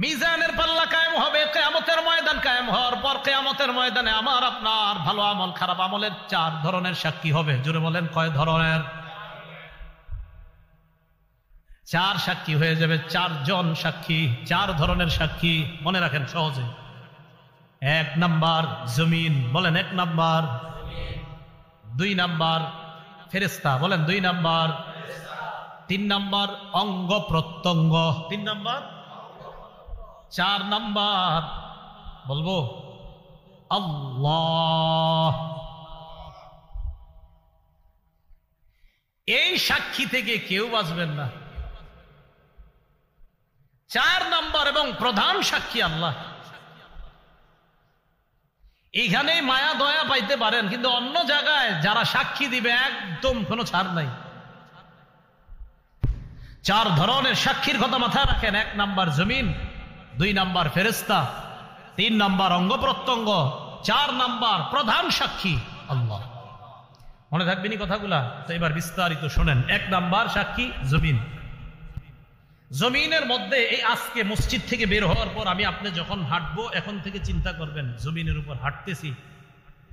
মিজানের পাল্লা কায়েম হবে, কিয়ামতের ময়দান কায়েম হওয়ার পর কিয়ামতের ময়দানে আমার আপনার ভালো আমল খারাপ আমলের 4 ধরনের সাক্ষী হবে। জোরে বলেন কয় ধরনের? 4 সাক্ষী হয়ে যাবে, 4 জন সাক্ষী, 4 ধরনের সাক্ষী। মনে রাখেন সহজে। 1 নাম্বার জমিন, বলেন 1 নাম্বার। 2 নাম্বার ফেরেশতা, বলেন 2 নাম্বার। 3 নাম্বার অঙ্গ প্রত্যঙ্গ, 3 নাম্বার। 4 নাম্বার বলবো আল্লাহ। এই সাক্ষী থেকে কেউ বাঁচবেন না। 4 নাম্বার এবং প্রধান সাক্ষী আল্লাহ। এইখানে মায়া দয়া পাইতে পারেন, কিন্তু অন্য জায়গায় যারা সাক্ষী দিবে একদম কোনো ছাড় নাই। 4 ধরনের সাক্ষীর কথা মাথায় রাখেন। 1 নাম্বার জমিন, 2 নাম্বার ফেরেশতা, 3 নাম্বার অঙ্গ প্রত্যঙ্গ, 4 নাম্বার প্রধান সাক্ষী আল্লাহ। মনে থাকবেন এই কথাগুলা? তো এবার বিস্তারিত শোনেন। 1 নাম্বার সাক্ষী জমিন। জমিনের মধ্যে এই আজকে মসজিদ থেকে বের হওয়ার পর আমি আপনি যখন হাঁটবো, এখন থেকে চিন্তা করবেন জমিনের উপর হাঁটতেছি।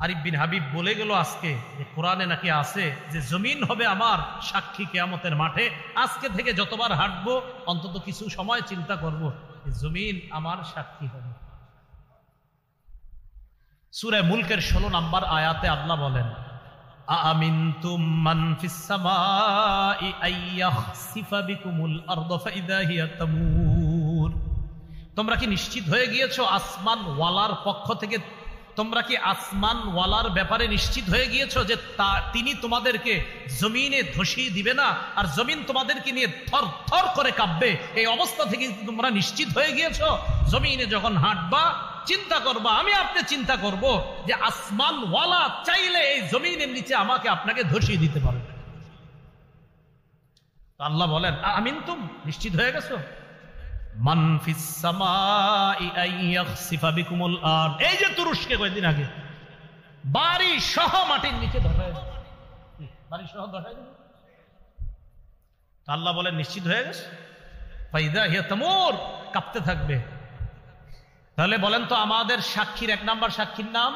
আরিফ বিন হাবিব বলে গেল আজকে যে কোরআনে নাকি আছে যে জমিন হবে আমার সাক্ষী কিয়ামতের মাঠে। আজকে থেকে যতবার হাঁটবো অন্তত কিছু সময় চিন্তা করব জমিন আমার সাক্ষী হবে। সূরা মুলকের 16 নম্বর আয়াতে আল্লাহ বলেন, আমিনতুম মান ফিস সামাই আইয়াখসিফা বিকুমুল আরদা ফাইদা হিয়া তামুর। তোমরা কি নিশ্চিত হয়ে গিয়েছো আসমান ওয়ালার পক্ষ থেকে? তোমরা কি আসমান ওয়ালার ব্যাপারে নিশ্চিত হয়ে গিয়েছো যে তিনি তোমাদেরকে জমিনে ধসিয়ে দিবে না, আর জমিন তোমাদেরকে নিয়ে থর থর করে কাঁপবে? এই অবস্থা থেকে তোমরা নিশ্চিত হয়ে গিয়েছো? জমিনে যখন হাঁটবা চিন্তা করবা, আমি আপনি চিন্তা করব যে আসমান ওয়ালা চাইলে এই জমিনের নিচে আমাকে আপনাকে ধসিয়ে দিতে পারবে। আল্লাহ বলেন আমিনতুম, নিশ্চিত হয়ে গেছো? মান ফিস সামাই আইয়াখসিফা বিকুমুল আরদ। এই যে তুরস্কে কয়েকদিন আগে বাড়ি সহ মাটির নিচে ধসায়, বাড়ি সহ ধসায় দিল। আল্লাহ বলেন নিশ্চিত হয়ে গেছে? ফাইদা হিয়া তামুর, কাঁপতে থাকবে। তাহলে বলেন তো আমাদের সাক্ষীর 1 নাম্বার সাক্ষীর নাম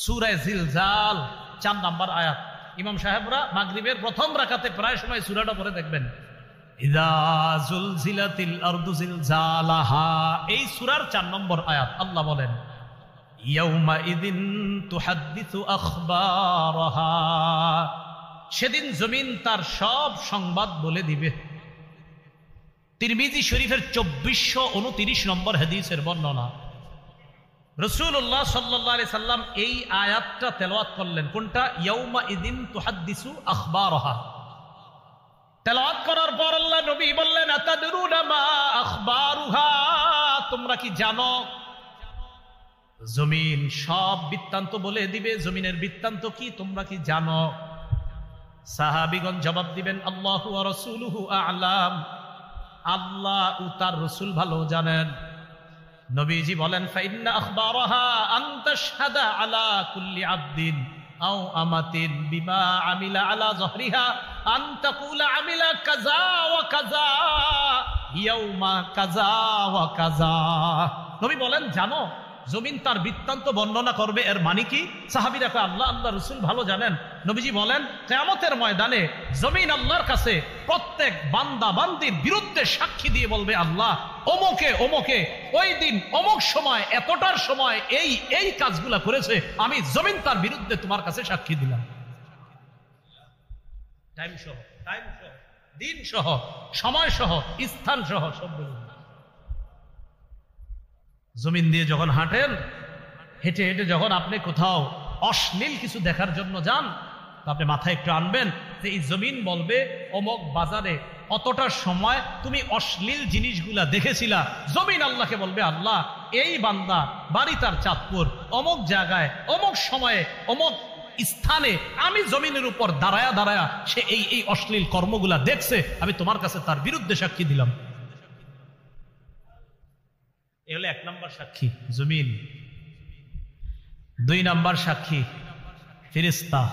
সূরা জিলজাল 4 নাম্বার আয়াত। ইমাম সাহেবরা মাগরিবের প্রথম রাকাতে প্রায় সময় সূরাটা পড়ে দেখবেন, ইযা যুলজিলাতিল আরদু জিলজালাহা। এই সূরার 4 নম্বর আয়াত আল্লাহ বলেন ইয়াউমা ইযিন তুহাদ্দিসু আখবারাহা। সেদিন জমিন তার সব সংবাদ বলে দিবে। তিরমিজি শরীফের 2429 নম্বর হাদিসের বর্ণনা। রাসূলুল্লাহ সাল্লাল্লাহু আলাইহি সাল্লাম এই আয়াতটা তেলাওয়াত করলেন। কোনটা? ইয়াউমা ইযিন তুহাদ্দিসু আখবারাহা। তেলাওয়াত করার পর আল্লাহ নবী বললেন আতাদরুনা মা আখবারুহা। তোমরা কি জানো জমিন সব বৃত্তান্ত বলে দিবে? জমিনের বৃত্তান্ত কি তোমরা কি জানো? সাহাবীগণ জবাব দিবেন আল্লাহু ওয়া রাসূলুহু আ'লাম। আল্লাহ ও তার রাসূল ভালো জানেন। নবীজি বলেন ফাইন্না আখবারাহা আন তাশহাদা আলা কুল্লি আবদিন আও আমাতিন বিমা আমিলা আলা যহরিহা আন তাকুলা আমিলা কাযা ওয়া কাযা ইয়াউমা কাযা ওয়া কাযা। নবী বলেন জানো জমিন তার বৃত্তান্ত বর্ণনা করবে। এর মানে কি? সাহাবীরা কয় আল্লাহ রাসূল ভালো জানেন। নবীজি বলেন কিয়ামতের ময়দানে জমিন আল্লাহর কাছে প্রত্যেক বান্দা বান্দির বিরুদ্ধে সাক্ষী দিয়ে বলবে আল্লাহ অমুকে অমুকে ওই দিন অমুক সময় এতটার সময় এই এই কাজগুলা করেছে, আমি জমিন তার বিরুদ্ধে তোমার কাছে সাক্ষী দিলাম। টাইম সহ, দিন সহ, সময় সহ, স্থান সহ সব বলুন। জমিন দিয়ে যখন হাঁটেন, হেঁটে হেঁটে যখন আপনি কোথাও অশ্লীল কিছু দেখার জন্য যান, তো আপনি মাথায় একটু আনবেন যে এই জমিন বলবে অমুক বাজারে অতটার সময় তুমি অশ্লীল জিনিসগুলা দেখেছিলা। জমিন আল্লাহকে বলবে আল্লাহ এই বান্দা বাড়ি তার চাঁদপুর অমুক জায়গায় অমুক সময়ে অমুক স্থানে আমি জমিনের উপর দাঁড়ায়া দাঁড়ায়া সে এই এই অশ্লীল কর্মগুলা দেখছে, আমি তোমার কাছে তার বিরুদ্ধে সাক্ষী দিলাম। এ হলো 1 নম্বর সাক্ষী জমিন। 2 নম্বর সাক্ষী ফেরেশতা।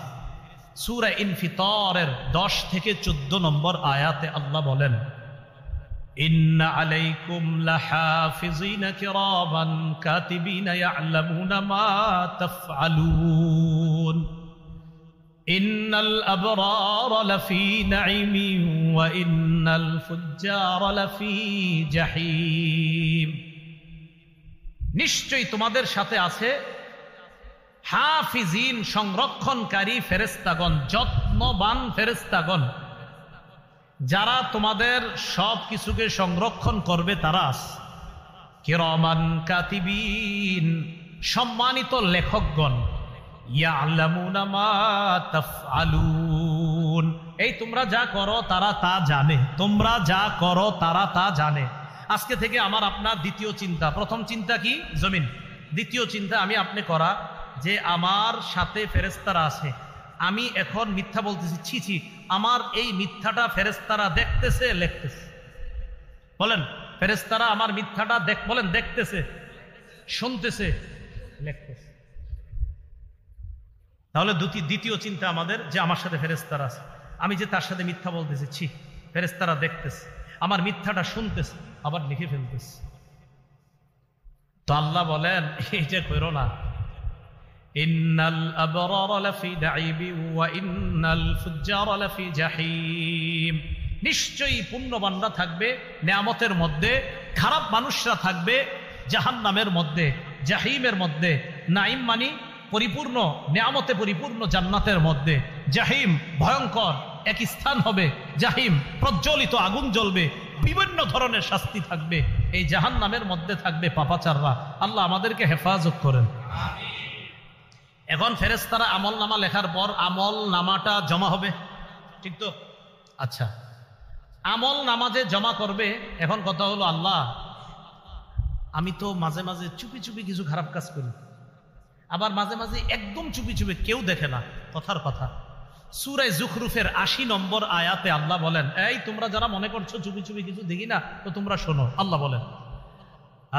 সূরা ইনফিতারের 10 থেকে 14 নম্বর আয়াতে আল্লাহ বলেন ইন্না আলাইকুম লাহাফিজিনা কিরামান কাতিবিনা ইয়ালামুনা মা তাফআলুন ইন্নাল আবরারা লাফি নাঈমিন ওয়া ইন্নাল ফুজ্জারা লাফি জাহিম। নিশ্চয়ই তোমাদের সাথে আছে হাফিজিন, সংরক্ষণকারী ফেরেশতাগণ, যত্নবান ফেরেশতাগণ, যারা তোমাদের সব কিছুকে সংরক্ষণ করবে তারা আছে। কিরামান কাতিবিন, সম্মানিত লেখকগণ, ইয়ালামুনা মা তাফআলুন, এই তোমরা যা করো তারা তা জানে, তোমরা যা করো তারা তা জানে। আজকে থেকে আমার আপনার দ্বিতীয় চিন্তা, প্রথম চিন্তা কি? জমিন। দ্বিতীয় চিন্তা আমি আপনি করা যে আমার সাথে ফেরেশতারা আছে, আমি এখন মিথ্যা বলতেছি, ছি ছি, আমার এই মিথ্যাটা ফেরেশতারা দেখতেছে, লিখতেছে। বলেন, ফেরেশতারা আমার মিথ্যাটা বলেন দেখতেছে, শুনতেছে, লিখতেছে। তাহলে দ্বিতীয় চিন্তা আমাদের যে আমার সাথে ফেরেশতারা আছে, আমি যে তার সাথে মিথ্যা বলতেছি, ছি, ফেরেশতারা দেখতেছে, আমার মিথ্যাটা শুনতেছে, আবার লিখে ফেলতেছে। তো আল্লাহ বলেন এইটা করো না। ইন্নাল আবরারা লাফি নাঈমিন ওয়া ইন্নাল ফুজ্জারা লাফি জাহিম। নিশ্চয়ই পুণ্যবানরা থাকবে নেয়ামতের মধ্যে, খারাপ মানুষরা থাকবে জাহান্নামের মধ্যে, জাহিমের মধ্যে। নাঈম মানে পরিপূর্ণ নেয়ামতে পরিপূর্ণ জান্নাতের মধ্যে, জাহিম ভয়ঙ্কর এক স্থান হবে, জাহিম প্রজ্বলিত আগুন জ্বলবে, বিভিন্ন ধরনের শাস্তি থাকবে, এই জাহান্নামের মধ্যে থাকবে পাপাচাররা। আল্লাহ আমাদেরকে হেফাজত করেন। এখন ফেরেশতারা আমল নামা লেখার পর আমল নামাটা জমা হবে, ঠিক তো? আচ্ছা, আমল নামা যে জমা করবে, এখন কথা হলো আল্লাহ আমি তো মাঝে মাঝে চুপি চুপি কিছু খারাপ কাজ করি, আবার মাঝে মাঝে একদম চুপি চুপি, কেউ দেখে না। কথার কথা, সূরা যুখরুফের ৮০ নম্বর আয়াতে আল্লাহ বলেন, এই তোমরা যারা মনে করছো চুপি চুপি কিছু দেখি না, তো তোমরা শোনো। আল্লাহ বলেন,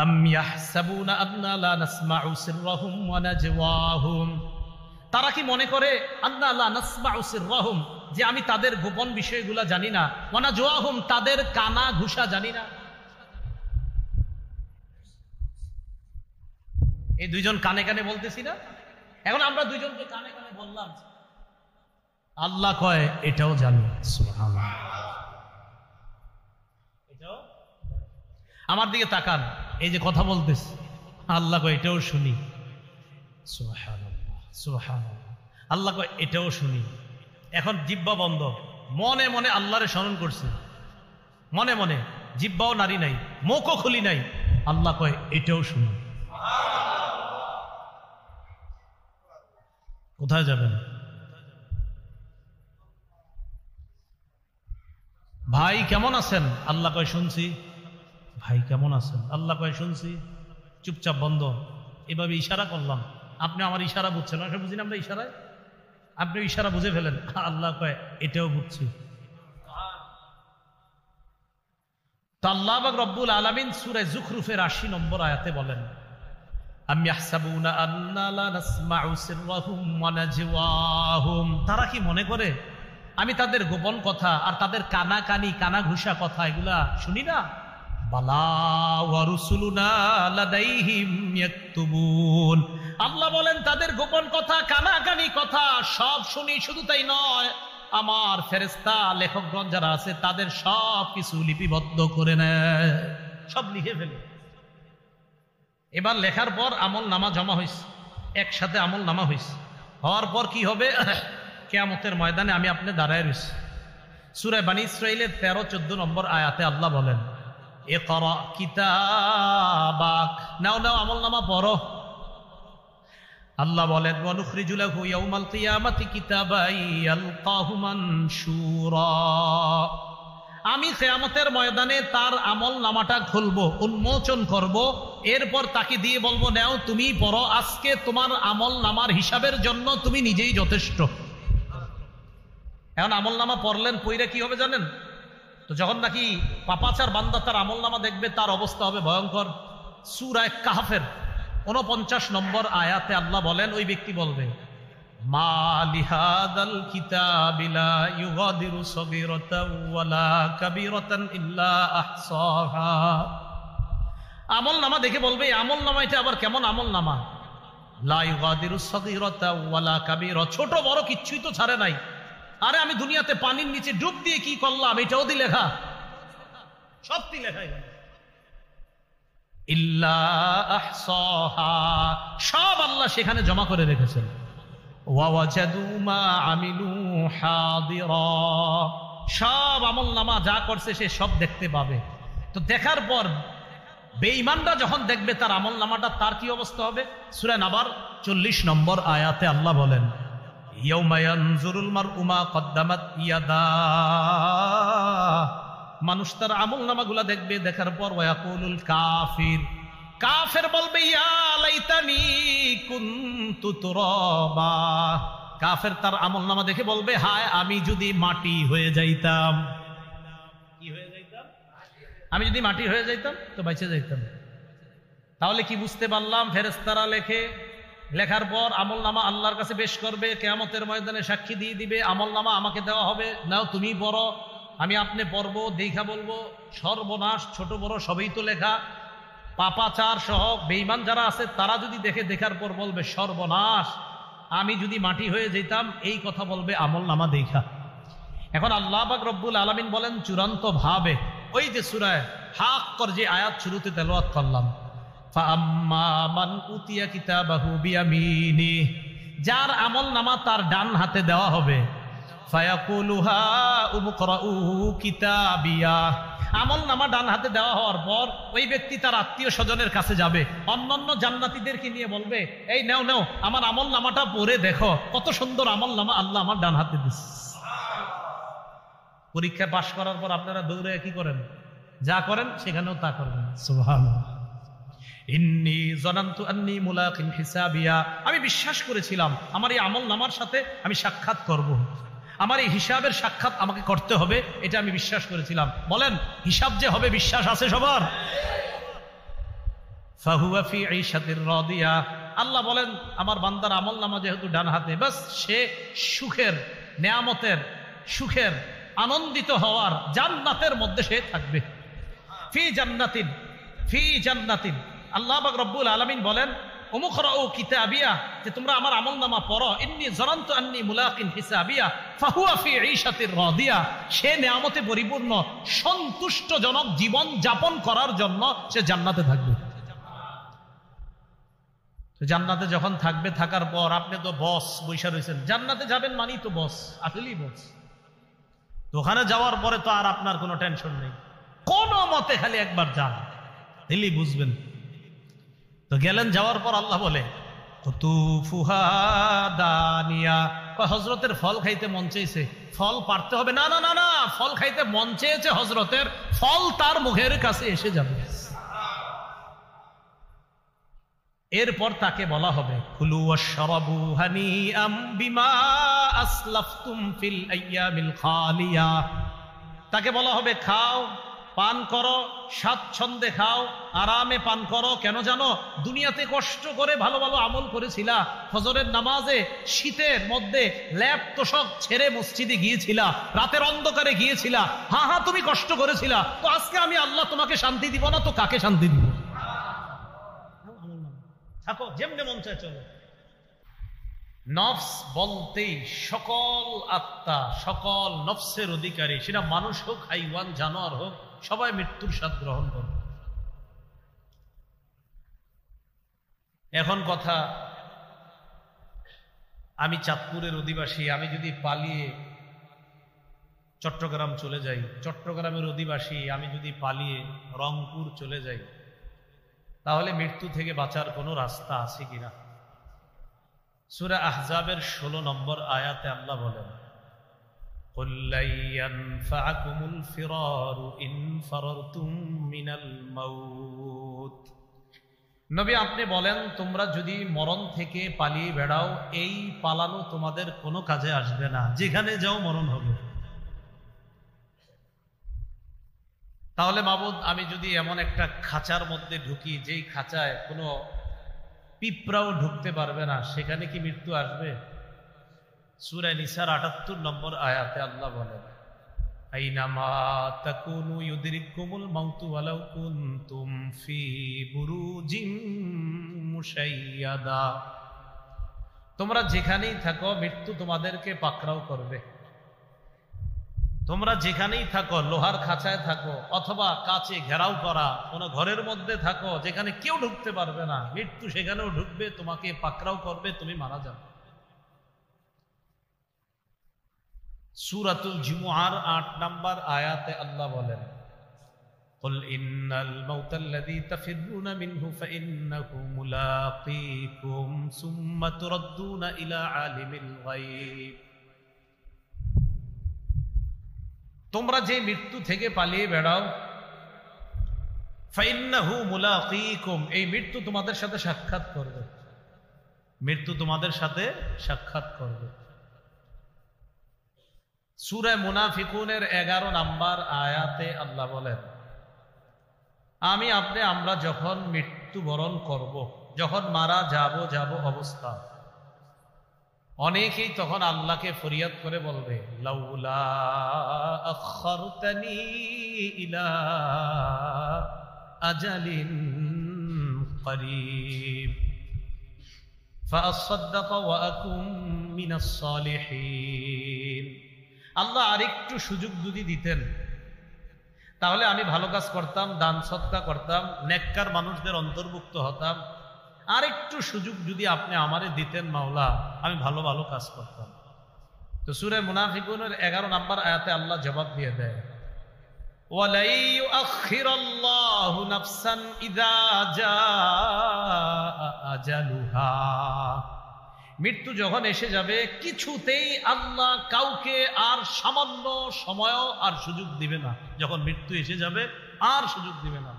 আম ইয়াহসাবুনা আন্না লা নাসমাউ সিররাহুম ওয়া নাজওয়াহুম, তারা কি মনে করে আন্না লা নাসমাউ সিররাহুম, যে আমি তাদের গোপন বিষয়গুলা জানি না, ওয়া নাজওয়াহুম, তাদের কানা ঘুষা জানি না। এই দুইজন কানে কানে বলতেছি না, এখন আমরা দুইজনকে কানে কানে বললাম, আল্লাহ কয় এটাও জানি। সুবহানাল্লাহ। এটাও আমার দিকে তাকান, এই যে কথা বলতেছি, আল্লাহ কয় এটাও শুনি। সুবহানাল্লাহ, সুবহানাল্লাহ। আল্লাহ কয় এটাও শুনি। এখন জিহ্বা বন্ধ, মনে মনে আল্লাহরে স্মরণ করছি, মনে মনে, জিহ্বাও নারী নাই, মুখও খুলি নাই। আল্লাহ কয় এটাও শুনি। কোথায় যাবেন? ভাই কেমন আছেন? আল্লাহ কয় শুনছি। ভাই কেমন আছেন? আল্লাহ কয় শুনছি। চুপচাপ বন্ধ। এভাবে ইশারা করলাম, আপনি আমার ইশারা বুঝছেন না, বুঝি না আমরা ইশারায়, আপনি ইশারা বুঝে ফেলেন। আল্লাহ কয় এটাও বুঝছি। তো আল্লাহ পাক রব্বুল আলামিন সূরা যুখরুফের ৮০ নম্বর আয়াতে বলেন, আম ইয়াহসাবুনা আন্না লা নাসমাউ সিররাহুম ওয়া নাজওয়াহুম, তারা কি মনে করে আমি তাদের গোপন কথা আর তাদের কানাকানি কানা ঘুষা কথা এগুলা শুনি না? বালা ওয়া রুসুলুনা লাদাইহিম ইয়াকতুবুন, আল্লাহ বলেন তাদের গোপন কথা কানাকানি কথা সব শুনি। শুধু তাই নয়, আমার ফেরেশতা লেখকগণ যারা আছে তাদের সব কিছু লিপিবদ্ধ করে নেয়, সব লিখে ফেলে। এবার লেখার পর আমল নামা জমা হয়েছে, একসাথে আমল নামা হয়েছে। হওয়ার পর কি হবে? কিয়ামতের ময়দানে আমি আপনি দাঁড়ায় রয়েছি। সূরা বনী ইসরাঈলের ১৩-১৪ নম্বর আয়াতে আল্লাহ বলেন, ইকরা কিতাবাক, নাও নাও আমল নামা পড়ো। আল্লাহ বলেন, ওয়া নুখরিজু লাহু ইয়াউমাল কিয়ামাতি কিতাবান ইয়ালকাহু মানশুরা, আমি কিয়ামতের ময়দানে তার আমল নামাটা খুলবো, উন্মোচন করব, এরপর তাকে দিয়ে বলবো, নাও তুমি পড়ো, আজকে তোমার আমল নামার হিসাবের জন্য তুমি নিজেই যথেষ্ট। এখন আমল নামা পড়লেন, পইরা কি হবে জানেন? তো যখন নাকি পাপাচার বান্দা তার আমল নামা দেখবে, তার অবস্থা হবে ভয়ঙ্কর। সূরা কাহফের ৪৯ নম্বর আয়াতে আল্লাহ বলেন, ওই ব্যক্তি বলবে, মা লিহাদাল কিতাবি লা ইউগাদিরু সগীরাতান ওয়ালা কাবীরাতান ইল্লা আহসাহা। আমল নামা দেখে বলবে এই আমল নামা এটা আবার কেমন আমল নামা? লা ইউগাদিরু সগীরাতান ওয়ালা কাবীরা, ছোট বড় কিচ্ছুই তো ছাড়ে নাই। আরে আমি দুনিয়াতে পানির নিচে ডুব দিয়ে কি করলাম এটাও দি লেখা, সবটি লেখাই ইল্লা আহসাহা, সব আল্লাহ সেখানে জমা করে রেখেছেন। ওয়া ওয়াজাদু মা আমিলু হাদিরা, সব আমল নামা যা করছে সে সব দেখতে পাবে। তো দেখার পর বেঈমানরা যখন দেখবে তার আমল নামাটা, তার কি অবস্থা হবে? সূরা নাবার 40 নম্বর আয়াতে আল্লাহ বলেন, ইয়াউমা ইয়ানজুরুল মারউ মা কদ্দামাত ইয়াদা, মানুষ তার আমল নামাগুলা দেখবে, দেখার পর ওয়াকুলুল কাফির, কাফের বলবে ইয়া লাইতানি কুনতু তুরাবা, কাফের তার আমল নামা দেখে বলবে হায় আমি যদি মাটি হয়ে যাইতাম। কি হয়ে যাইতাম? আমি যদি মাটি হয়ে যাইতাম তো বেঁচে যাইতাম। তাহলে কি বুঝতে পারলাম? ফেরেশতারা লেখে, লেখার পর আমল নামা আল্লাহর কাছে পেশ করবে, কিয়ামতের ময়দানে সাক্ষী দিয়ে দিবে, আমল নামা আমাকে দেওয়া হবে, নাও তুমি পড়ো, আমি আপনি পড়বো, দেখা বলবো সর্বনাশ, ছোট বড় সবই তো লেখা। পাপাচার সহ বেঈমান যারা আছে তারা যদি দেখে, দেখার পর বলবে সর্বনাশ, আমি যদি মাটি হয়ে যেতাম, এই কথা বলবে আমল নামা দেখা। এখন আল্লাহ পাক রব্বুল আলামিন বলেন চূড়ান্ত ভাবে, ওই যে সূরা হাক্কর যে আয়াত শুরুতে তেলাওয়াত করলাম, ফাআম্মা মান উতিয়া কিতাবাহু বিয়ামিনি, যার আমল নামা তার ডান হাতে দেওয়া হবে, ফায়াকুলু হা উমকরাউ কিতাবিয়া, আমল নামা ডান হাতে দেওয়া হওয়ার পর ওই ব্যক্তি তার আত্মীয় স্বজনের কাছে যাবে, অন্যান্য জান্নাতীদেরকে নিয়ে বলবে এই নাও নাও আমার আমল নামাটা পড়ে দেখো, কত সুন্দর আমল নামা আল্লাহ আমার ডান হাতে দিচ্ছে। পরীক্ষা পাশ করার পর আপনারা দৌড়ে কি করেন? যা করেন সেখানেও তা করবেন। সুবহানাল্লাহ। ইন্নী যানানতু আন্নী মুলাকিন হিসাবিয়া, আমি বিশ্বাস করেছিলাম আমার এই আমল নামার সাথে আমি সাক্ষাৎ করব, আমার এই হিসাবের সাক্ষাৎ আমাকে করতে হবে, এটা আমি বিশ্বাস করেছিলাম। বলেন হিসাব যে হবে বিশ্বাস আছে সবার? ফাহুয়া ফি ঈশাতির রাদিয়া, আল্লাহ বলেন আমার বান্দার আমল নামা যেহেতু ডান হাতে, বাস সে সুখের, নেয়ামতের, সুখের, আনন্দিত হওয়ার জান্নাতের মধ্যে সে থাকবে। ফি জান্নাতিন, ফি জান্নাতিন, আল্লাহ পাক রব্বুল আলামিন বলেন উমকরাউ কিতাবিয়া, যে তোমরা আমার আমলনামা পড়ো, ইন্নী যানানতু আন্নী মুলাকিন হিসাবিয়া ফাহুয়া ফি ঈশাতির রাদিয়া, সে নিয়ামতে পরিপূর্ণ সন্তুষ্টজনক জীবন যাপন করার জন্য সে জান্নাতে থাকবে। তো জান্নাতে যখন থাকবে, থাকার পর আপনি তো বস বৈশা রয়েছেন, জান্নাতে যাবেন মানেই তো বস, আসলেই বস। তো ওখানে যাওয়ার পরে তো আর আপনার কোনো টেনশন নেই, কোনো মতে খালি একবার যান, দিলি বুঝবেন। তো গেলেন, যাওয়ার পর আল্লাহ বলে কুতুফুহা দানিয়া, হযরতের ফল খাইতে মন চেয়েছে, ফল পারতে হবে না, না না না, ফল খাইতে মন চেয়েছে হযরতের, ফল তার মুখের কাছে এসে যাবে। এরপর তাকে বলা হবে কুলু ওয়াশরাবু হানিআম বিমা আসলাফতুম ফিল আইয়ামিল খালিয়া, তাকে বলা হবে খাও, পান করো, স্বাচ্ছন্দ্যে খাও, আরামে পান করো। কেন জানো? দুনিয়াতে কষ্ট করে ভালো ভালো আমল করেছিলা, ফজরের নামাজে শীতের মধ্যে ল্যাপ তোষক ছেড়ে মসজিদে গিয়েছিলা, রাতের অন্ধকারে গিয়েছিলা, হ্যাঁ হ্যাঁ তুমি কষ্ট করেছিলা, তো আজকে আমি আল্লাহ তোমাকে শান্তি দিব না তো কাকে শান্তি দিব? থাকো যেমনে মন চায় চলো। নফস বলতেই সকল আত্মা, সকল নফসের অধিকারী, সেটা মানুষ হোক, হাইওয়ান, জানোয়ার হোক, সবাই মৃত্যুর স্বাদ গ্রহণ করবে। এখন কথা, আমি চাঁদপুরের অধিবাসী, আমি যদি পালিয়ে চট্টগ্রাম চলে যাই, চট্টগ্রামের অধিবাসী, আমি যদি পালিয়ে রংপুর চলে যাই, তাহলে মৃত্যু থেকে বাঁচার কোনো রাস্তা আছে কিনা? সূরা আহজাবের 16 নম্বর আয়াতে আল্লাহ বলেন কুল লা ইয়ানফাকুমুল ফিরারু ইন ফারারতুম মিনাল মাউত, নবী আপনি বলেন তোমরা যদি মরণ থেকে পালিয়ে বেড়াও, এই পালানো তোমাদের কোনো কাজে আসবে না, যেখানে যাও মরণ হবে। তাহলে মাবুদ, আমি যদি এমন একটা খাঁচার মধ্যে ঢুকি, যেই খাঁচায় কোনো পিঁপড়াও ঢুকতে পারবে না, সেখানে কি মৃত্যু আসবে? সূরা নিসার ৭৮ নম্বর আয়াতে আল্লাহ বলেন, আইনামা তাকুনু ইউদরিকুমুল মাউতু ওয়ালাউ কুনতুম ফি বুরুজিম মুশাইয়াদা। তোমরা যেখানেই থাকো মৃত্যু তোমাদেরকে পাকড়াও করবে। তোমরা যেখানেই থাকো, লোহার খাঁচায় থাকো অথবা কাচে ঘেরাও করা কোনো ঘরের মধ্যে থাকো যেখানে কেউ ঢুকতে পারবে না, মৃত্যু সেখানেও ঢুকবে, তোমাকে পাকড়াও করবে, তুমি মারা যাবে। সূরাতুল জুমুআর ৮ নম্বর আয়াতে আল্লাহ বলেন, কুল ইন্নাল মাউতাল্লাযী তাফিররুনা মিনহু ফাইন্নাহু মুলাকীকুম সুম্মা তুরাদ্দুনা ইলা আলিমিল গায়ব। তোমরা যে মৃত্যু থেকে পালিয়ে বেড়াও, ফাইন্নাহু মুলাকীকুম, এই মৃত্যু তোমাদের সাথে সাক্ষাৎ করবে, মৃত্যু তোমাদের সাথে সাক্ষাৎ করবে। সূরা মুনাফিকুনের 11 নম্বর আয়াতে আল্লাহ বলেন, আমি আপনি আমরা যখন মৃত্যুবরণ করব, যখন মারা যাব অবস্থা, অনেকেই তখন আল্লাহকে ফরিয়াদ করে বলবে, লাউলা আখারতানি ইলা আজালিন করিব ফাআসাদদাক ওয়া আকুম মিনাস সালিহিন। আল্লাহ আরেকটু সুযোগ যদি দিতেন তাহলে আমি ভালো কাজ করতাম, দান সদকা করতাম, নেককার মানুষদের অন্তর্ভুক্ত হতাম। আরেকটু সুযোগ যদি আপনি আমারে দিতেন মাওলা, আমি ভালো ভালো কাজ করতাম। তো সূরা মুনাফিকুনের 11 নম্বর আয়াতে আল্লাহ জবাব দিয়ে দেয়, ওয়ালা ইউআখিরাল্লাহু নাফসান ইযা জাআ আজালুহা। মৃত্যু যখন এসে যাবে কিছুতেই আল্লাহ কাউকে আর সামান্য সময়ও আর সুযোগ দিবে না। যখন মৃত্যু এসে যাবে আর সুযোগ দিবে না।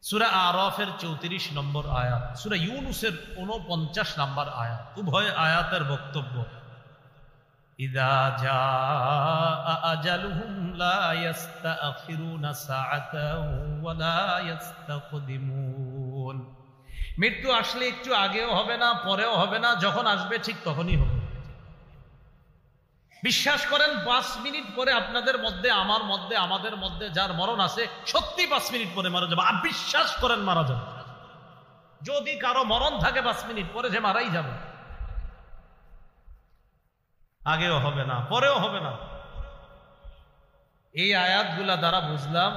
সূরা আরাফের 34 নম্বর আয়াত, সূরা ইউনূসের 49 নম্বর আয়াত, উভয় আয়াতের বক্তব্য, ইযা জাআ আজালুহুম লা ইস্তাখিরুনা সাআতাও ওয়া লা ইস্তাকদিমুন। মৃত্যু আসলে একটু আগেও হবে না, পরেও হবে না, যখন আসবে ঠিক তখনই হবে। বিশ্বাস করেন 5 মিনিট পরে আপনাদের মধ্যে, আমার মধ্যে, আমাদের মধ্যে যার মরণ আছে সত্যি 5 মিনিট পরে মারা যাবে। আর বিশ্বাস করেন মারা যাবে। যদি কারো মরণ থাকে 5 মিনিট পরে সে মারাই যাবে। আগেও হবে না, পরেও হবে না। এই আয়াতগুলা দ্বারা বুঝলাম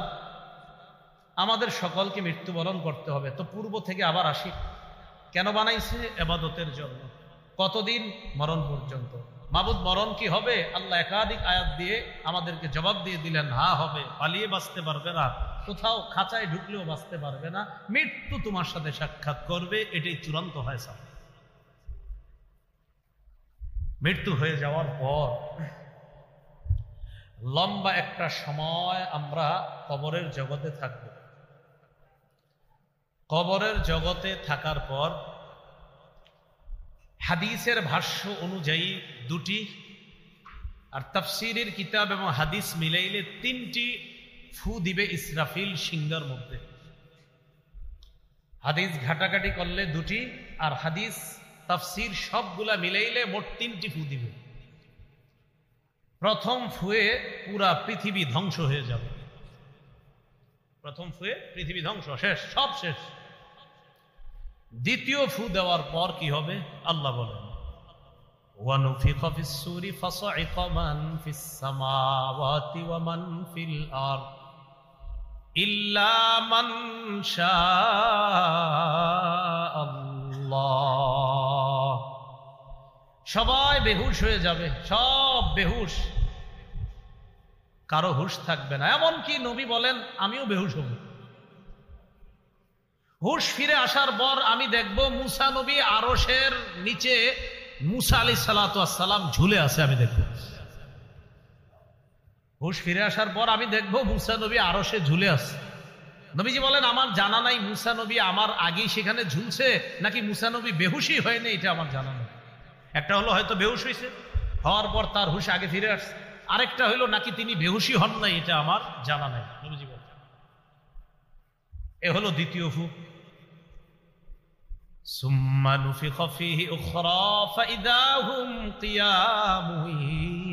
আমাদের সকলকে মৃত্যুবরণ করতে হবে। তো পূর্ব থেকে আবার আসি, কেন বানাইছে? ইবাদতের জন্য। কতদিন? মরণ পর্যন্ত। মাবুদ মরণ কি হবে? আল্লাহ একাধিক আয়াত দিয়ে আমাদেরকে জবাব দিয়ে দিলেন, হ্যাঁ হবে। পালিয়ে বাঁচতে পারবে না, কোথাও খাঁচায় ঢুকলেও বাঁচতে পারবে না, মৃত্যু তোমার সাথে সাক্ষাৎ করবে, এটাই চূড়ান্ত ফয়সালা। মৃত্যু হয়ে যাওয়ার পর লম্বা একটা সময় আমরা কবরের জগতে থাকব। কবরের জগতে থাকার পর হাদিসের ভাষ্য অনুযায়ী 2টি, আর তাফসীরের কিতাব এবং হাদিস মিলাইলে 3টি ফু দিবে ইসরাফিল সিংহার মধ্যে। হাদিস ঘাটাঘাটি করলে 2টি, আর হাদিস তাফসীর সবগুলা মিলাইলে মোট 3টি ফু দিবে। প্রথম ফুয়ে পুরা পৃথিবী ধ্বংস হয়ে যাবে। প্রথম ফুয়ে পৃথিবী ধ্বংস, শেষ, সব শেষ। দ্বিতীয় ফু দেওয়ার পর কি হবে? আল্লাহ বলেন, ওয়ানুফিখা ফিস-সূরি ফাসা'iqa মান ফিস-সামাওয়াতি ওয়া মান ফিল আরদ ইল্লা মান শাআল্লাহ। সবাই বেহুশ হয়ে যাবে, সব বেহুশ, কারো হুশ থাকবে না। এমনকি নবী বলেন আমিও বেহুশ হব। হুশ ফিরে আসার পর আমি দেখব মুসা নবী আরশের নিচে মুসা আলাইহিস সালাতু ওয়াস সালাম ঝুলে আছে, আমি দেখব। হুশ ফিরে আসার পর আমি দেখব মুসা নবী আরশে ঝুলে আছে। নবীজি বলেন আমার জানা নাই মুসা নবী আমার আগেই সেখানে ঝুলছে নাকি মুসা নবী বেহুশই হয়নি, এটা আমার জানা নাই। একটা হলো হয়তো বেহুশ হয়েছে, হওয়ার পর তার হুশ আগে ফিরে আসছে। আরেকটা হইল নাকি তিনি বেহুশি হন নাই, এটা আমার জানা নাই। নবীজি বলেন এ হলো দ্বিতীয় ফু। সুম্মা নুফিখা ফীহি উখরা ফাইদা হুম কিয়ামুন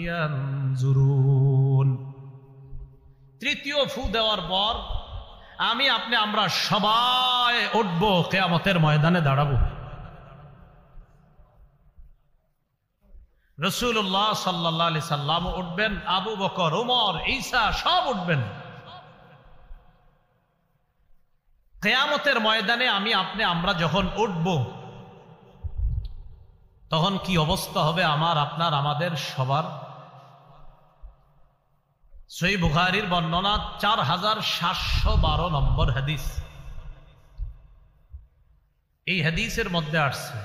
ইয়ানজুরুন। তৃতীয় ফু দেওয়ার পর আমরা সবাই উঠবো, কিয়ামতের ময়দানে দাঁড়াবো। রাসূলুল্লাহ সাল্লাল্লাহু আলাইহি সাল্লাম উঠবেন, আবু বকর, ওমর, ঈসা সব উঠবেন। কিয়ামতের ময়দানে আমরা যখন উঠব, তখন কি অবস্থা হবে আমাদের সবার? সহিহ বুখারীর বর্ণনা 4712 নম্বর হাদিস। এই হাদিসের মধ্যে আসছে,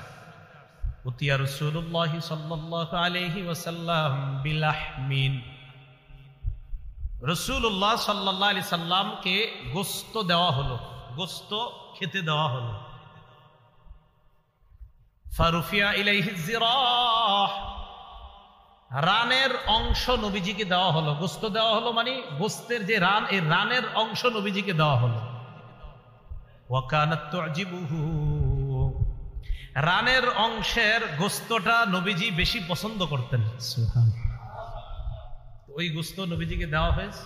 উতিয়া রাসূলুল্লাহ সাল্লাল্লাহু আলাইহি ওয়াসাল্লাম বিলাহমিন। রাসূলুল্লাহ সাল্লাল্লাহু আলাইহি সাল্লামকে গোশত দেওয়া হলো, গোশত খেতে দেওয়া হলো। ফারুফিয়া ইলাইহি জিরাহ, রানের অংশ নবীজিকে দেওয়া হলো। গোশত দেওয়া হলো মানে গোশতের যে রান, এই রানের অংশ নবীজিকে দেওয়া হলো। ওয়া কানাত তুজিবুহু, রানের অংশের গোশতটা নবীজি বেশি পছন্দ করতেন। সুবহানাল্লাহ। ওই গোশত নবীজিকে দেওয়া হয়েছে।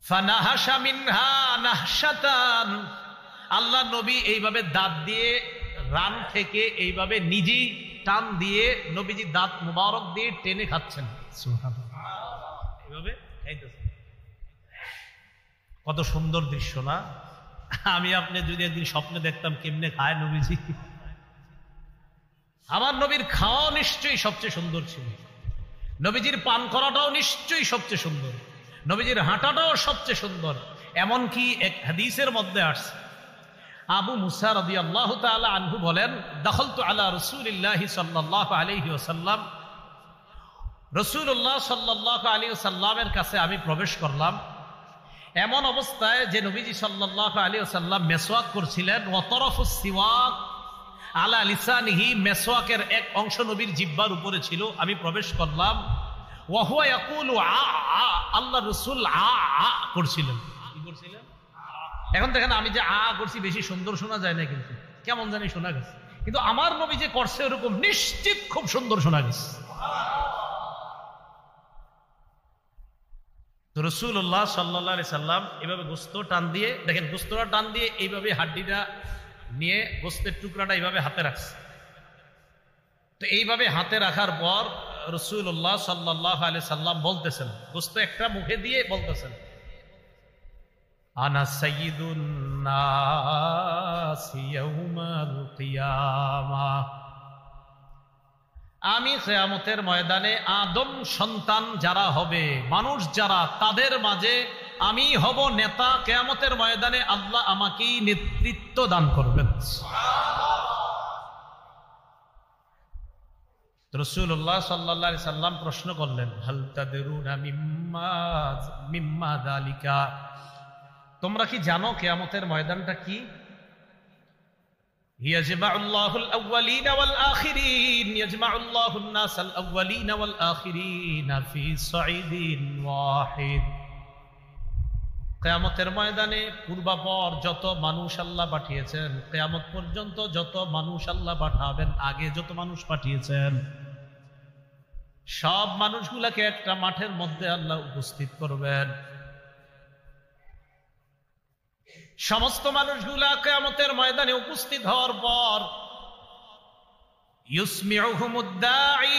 ফানাহাশা মিনহা নাহশাতান, আল্লাহ নবী এইভাবে দাঁত দিয়ে রান থেকে এইভাবে নিজেই টান দিয়ে নবীজি দাঁত মুবারক দিয়ে টেনে খাচ্ছেন। সুবহানাল্লাহ। এইভাবে খাইতেছেন। কত সুন্দর দৃশ্য না? আপনি যদি একদিন স্বপ্নে দেখতাম কেমনে খায় নবীজি। আমার নবীর খাওয়া নিশ্চয়ই সবচেয়ে সুন্দর ছিল, নবীজির পান করাটাও নিশ্চয়ই সবচেয়ে সুন্দর, নবীজির হাঁটাটাও সবচেয়ে সুন্দর। এমনকি এক হাদিসের মধ্যে আসছে, আবু মুসা রাদিয়াল্লাহু তাআলা আনহু বলেন, দাখালতু আলা রাসূলিল্লাহি সাল্লাল্লাহু আলাইহি ওয়াসাল্লাম, রাসূলুল্লাহ সাল্লাল্লাহু আলাইহি ওয়াসাল্লামের কাছে আমি প্রবেশ করলাম। এমন অবস্থায় যে নবীজি সাল্লাল্লাহু আলাইহি ওয়াসাল্লাম মেসওয়াক করছিলেন। ওয়া তারাফুস সিওয়াক আলা লিসানিহি, মেসওয়াকের এক অংশ নবীর জিহ্বার উপরে ছিল। আমি প্রবেশ করলাম। ওয়া হুয়া ইয়াকুলু আ আ, আল্লাহ রাসূল আ আ করছিলেন। কি করছিলেন? এখন দেখেন, আমি যে আ করছি বেশি সুন্দর শোনা যায় না, কিন্তু কেমন জানি শোনা গেছে। কিন্তু আমার নবী যে করছে ওরকম নিশ্চিত খুব সুন্দর শোনা গেছে। তো রাসূলুল্লাহ সাল্লাল্লাহু আলাইহি সাল্লাম এভাবে গোশত টান দিয়ে, দেখেন গোশতটা টান দিয়ে এইভাবে হাড্ডিটা নিয়ে গোশতের টুকরাটা এইভাবে হাতে রাখছে। তো এইভাবে হাতে রাখার পর রাসূলুল্লাহ সাল্লাল্লাহু আলাইহি সাল্লাম বলতেছেন, গোশত একটা মুখে দিয়ে বলতেছেন, আনা সাইয়্যিদুন নাস ইয়াউমাল কিয়ামাহ, আমি কিয়ামতের ময়দানে আদম সন্তান যারা হবে, মানুষ যারা, তাদের মাঝে আমি হব নেতা। কিয়ামতের ময়দানে আল্লাহ আমাকেই নেতৃত্ব দান করবেন। রাসূলুল্লাহ সাল্লাল্লাহু আলাইহি সাল্লাম প্রশ্ন করলেন, হাল তাদরুনা মিম্মা যালিকা, তোমরা কি জানো কিয়ামতের ময়দানটা কি? ইয়াজমাউল্লাহুল আউওয়ালিনা ওয়াল আখিরিন, ইয়াজমাউল্লাহুন নাসাল আউওয়ালিনা ওয়াল আখিরিনা ফি সাঈদিন ওয়াহিদ। কিয়ামতের ময়দানে পূর্বাপর যত মানুষ আল্লাহ পাঠিয়েছেন, কিয়ামত পর্যন্ত যত মানুষ আল্লাহ পাঠাবেন, আগে যত মানুষ পাঠিয়েছেন, সব মানুষগুলাকে একটা মাঠের মধ্যে আল্লাহ উপস্থিত করবেন। সমস্ত মানুষগুলা কিয়ামতের ময়দানে উপস্থিত হওয়ার পর ইউসমিউহুমুদ দাঈ,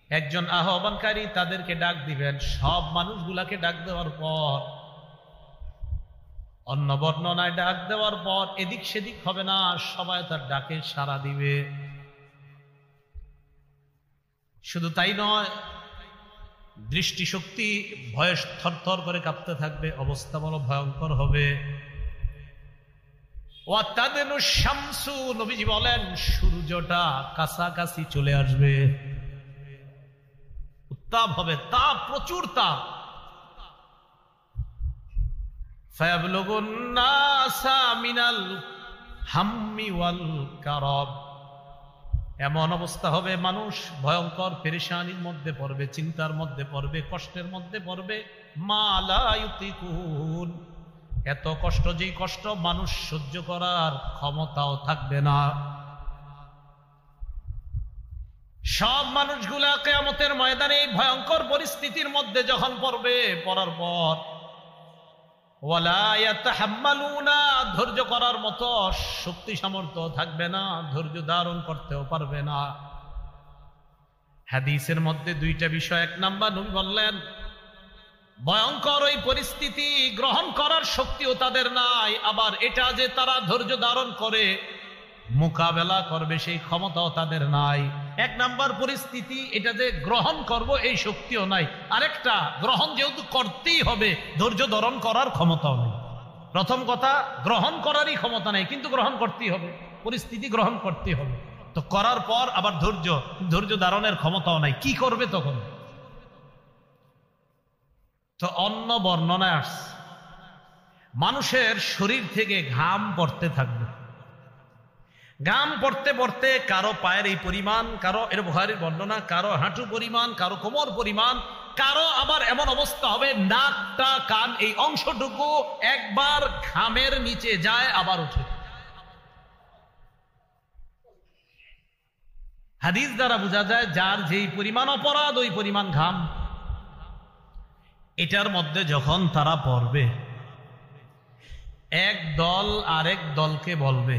একজন আহ্বানকারী তাদেরকে ডাক দিবেন। সব মানুষগুলাকে ডাক দেওয়ার পর, অন্য বর্ণনায় ডাক দেওয়ার পর এদিক সেদিক হবে না, সবাই তার ডাকে সাড়া দিবে। শুধু তাই নয়, দৃষ্টিশক্তি ভয়ে থরথর করে কাঁপতে থাকবে, অবস্থা বড় ভয়ঙ্কর হবে। ওয়াতাদনু শামসু, নবীজি বলেন সূর্যটা কাছাকাছি চলে আসবে, উত্তাপ হবে, তাপ, প্রচুর তাপ। ফায়াবলুগুন নাসা মিনাল হাম্মি ওয়াল কারাব, এমন অবস্থা হবে মানুষ ভয়ঙ্কর পেরেশানির মধ্যে পড়বে, চিন্তার মধ্যে পড়বে, কষ্টের মধ্যে পড়বে। মা লা ইউতিকুন, এত কষ্ট, যেই কষ্ট মানুষ সহ্য করার ক্ষমতাও থাকবে না। সব মানুষগুলা কিয়ামতের ময়দানে ভয়ঙ্কর পরিস্থিতির মধ্যে যখন পড়বে, পড়ার পর ওয়ালা ইয়াতাহাম্মালুনা, ধৈর্য করার মতো শক্তি সামর্থ্য থাকবে না, ধৈর্য ধারণ করতেও পারবে না। হাদিসের মধ্যে দুইটা বিষয়। এক নাম্বার, নবী বললেন ভয়ঙ্কর ওই পরিস্থিতি গ্রহণ করার শক্তিও তাদের নাই, আবার এটা যে তারা ধৈর্য ধারণ করে মোকাবেলা করবে সেই ক্ষমতাও তাদের নাই। এক নাম্বার পরিস্থিতি, এটা যে গ্রহণ করব এই শক্তিও নাই। আরেকটা, গ্রহণ যেহেতু করতেই হবে, ধৈর্য ধারণ করার ক্ষমতাও নেই। প্রথম কথা, গ্রহণ করারই ক্ষমতা নেই, কিন্তু গ্রহণ করতেই হবে, পরিস্থিতি গ্রহণ করতেই হবে। তো করার পর আবার ধৈর্য ধারণের ক্ষমতাও নাই, কি করবে তখন? তো অন্য বর্ণনায় আসছে মানুষের শরীর থেকে ঘাম পড়তে থাকবে। ঘাম পড়তে পড়তে কারো পায়ের এই পরিমাণ, কারো, এর বুখারীর বর্ণনা, কারো হাঁটু পরিমাণ, কারো কোমর পরিমাণ, কারো আবার এমন অবস্থা হবে নাকটা, কান, এই অংশটুকু একবার ঘামের নিচে যায় আবার উঠে। হাদিস দ্বারা বোঝা যায় যার যেই পরিমাণ অপরাধ ওই পরিমাণ ঘাম। এটার মধ্যে যখন তারা পড়বে, এক দল আরেক দলকে বলবে,